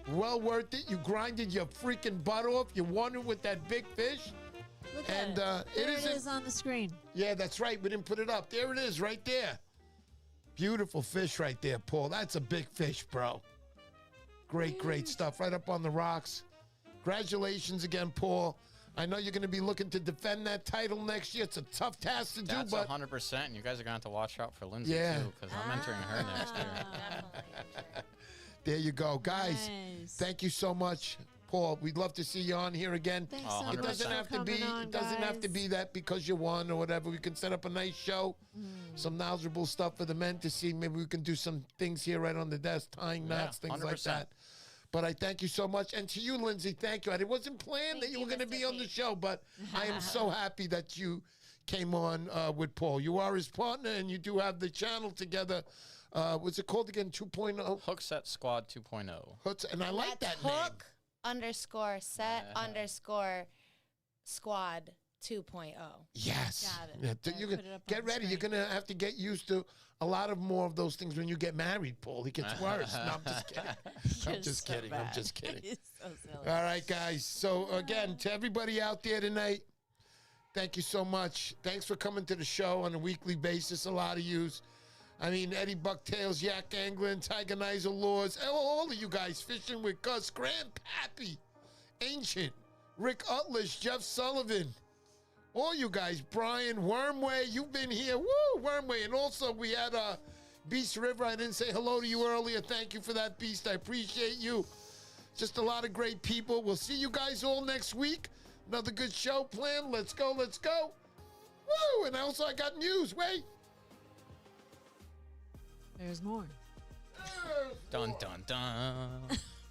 Well worth it. You grinded your freaking butt off. You won it with that big fish. Look And at it. There it isn't- is on the screen. Yeah, that's right. We didn't put it up. There it is, right there. Beautiful fish right there, Paul. That's a big fish, bro. Great stuff. Right up on the rocks. Congratulations again, Paul. I know you're going to be looking to defend that title next year. It's a tough task to That's do, but 100%. And you guys are going to have to watch out for Lindsay, Yeah. too, because I'm entering her next year. Definitely. there you go. Guys, Nice. thank you so much. Paul, we'd love to see you on here again. Thanks Oh, so It much doesn't for have to be. coming on, It doesn't have to guys. be that because you won or whatever. We can set up a nice show, some knowledgeable stuff for the men to see. Maybe we can do some things here right on the desk, tying Yeah, knots, things like 100%. that. But I thank you so much, and to you, Lindsay, thank you. It wasn't planned that Thank you you, were going to Mr. be on the P. show, but I am so happy that you came on with Paul. You are his partner, and you do have the channel together. What's it called again? 2.0. Hook Set Squad 2.0. Hooks, and I like that That's name. hook _ set _ squad 2.0. Yes. Got it. Yeah, Yeah, you put can it up get on the ready. You're screen. gonna have to get used to a lot of more of those things when you get married, Paul. It gets worse. No, I'm just kidding. I'm You're just so kidding. I'm bad. just kidding. You're so silly. All right, guys. So again, to everybody out there tonight, thank you so much. Thanks for coming to the show on a weekly basis. A lot of yous. I mean, Eddie Bucktails, Yak Anglin, Tiger Nizer Laws, all of you guys fishing with Gus, Grandpappy, Ancient, Rick Utlish, Jeff Sullivan, all you guys, Brian Wormway, you've been here. Woo, Wormway. And also we had Beast River. I didn't say hello to you earlier. Thank you for that, Beast. I appreciate you. Just a lot of great people. We'll see you guys all next week. Another good show planned. Let's go, let's go. Woo! And also I got news. Wait. There's more. Dun, dun, dun.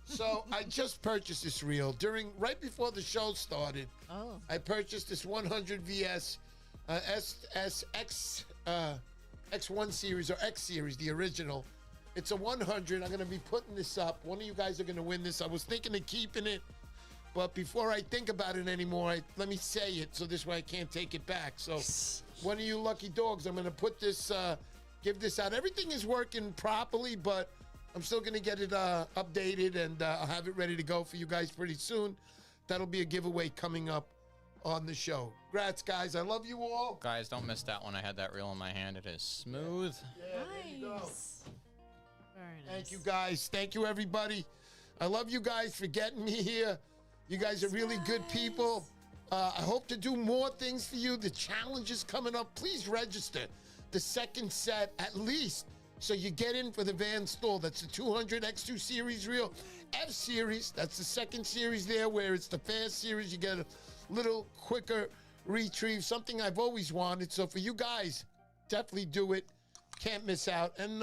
So I just purchased this reel right before the show started. Oh. I purchased this 100 VS SSX X1 series or X series, the original. It's a 100. I'm going to be putting this up. One of you guys are going to win this. I was thinking of keeping it, but before I think about it anymore, let me say it so this way I can't take it back. So one of you lucky dogs, I'm going to put this, give this out. Everything is working properly, but I'm still going to get it updated, and I'll have it ready to go for you guys pretty soon. That'll be a giveaway coming up on the show. Congrats, guys. I love you all. Guys, don't miss that one. I had that reel in my hand. It is smooth. Yeah, there you go. Nice. Very nice. Thank you, guys. Thank you, everybody. I love you guys for getting me here. You guys are really good people. I hope to do more things for you. The challenge is coming up. Please register the second set at least, so you get in for the Van Stall. That's the 200 X2 series reel. F series, that's the second series there, where it's the fast series. You get a little quicker retrieve, something I've always wanted. So for you guys, definitely do it. Can't miss out. And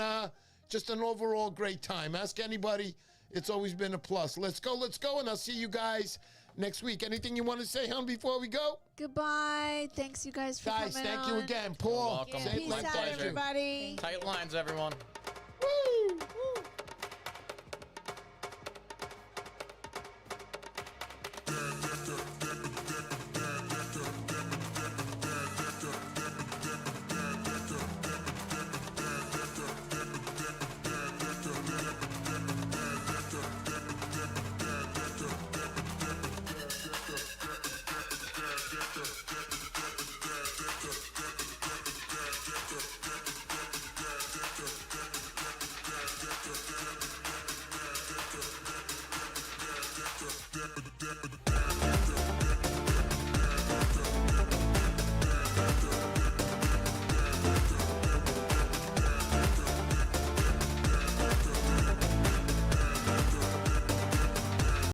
just an overall great time. Ask anybody. It's always been a plus. Let's go, and I'll see you guys next week. Anything you want to say, hon, before we go? Goodbye. Thanks, you guys, for Guys, coming thank on. you again. Paul, You're welcome. say it Peace like out, that. everybody. Tight lines, everyone. Woo! Woo!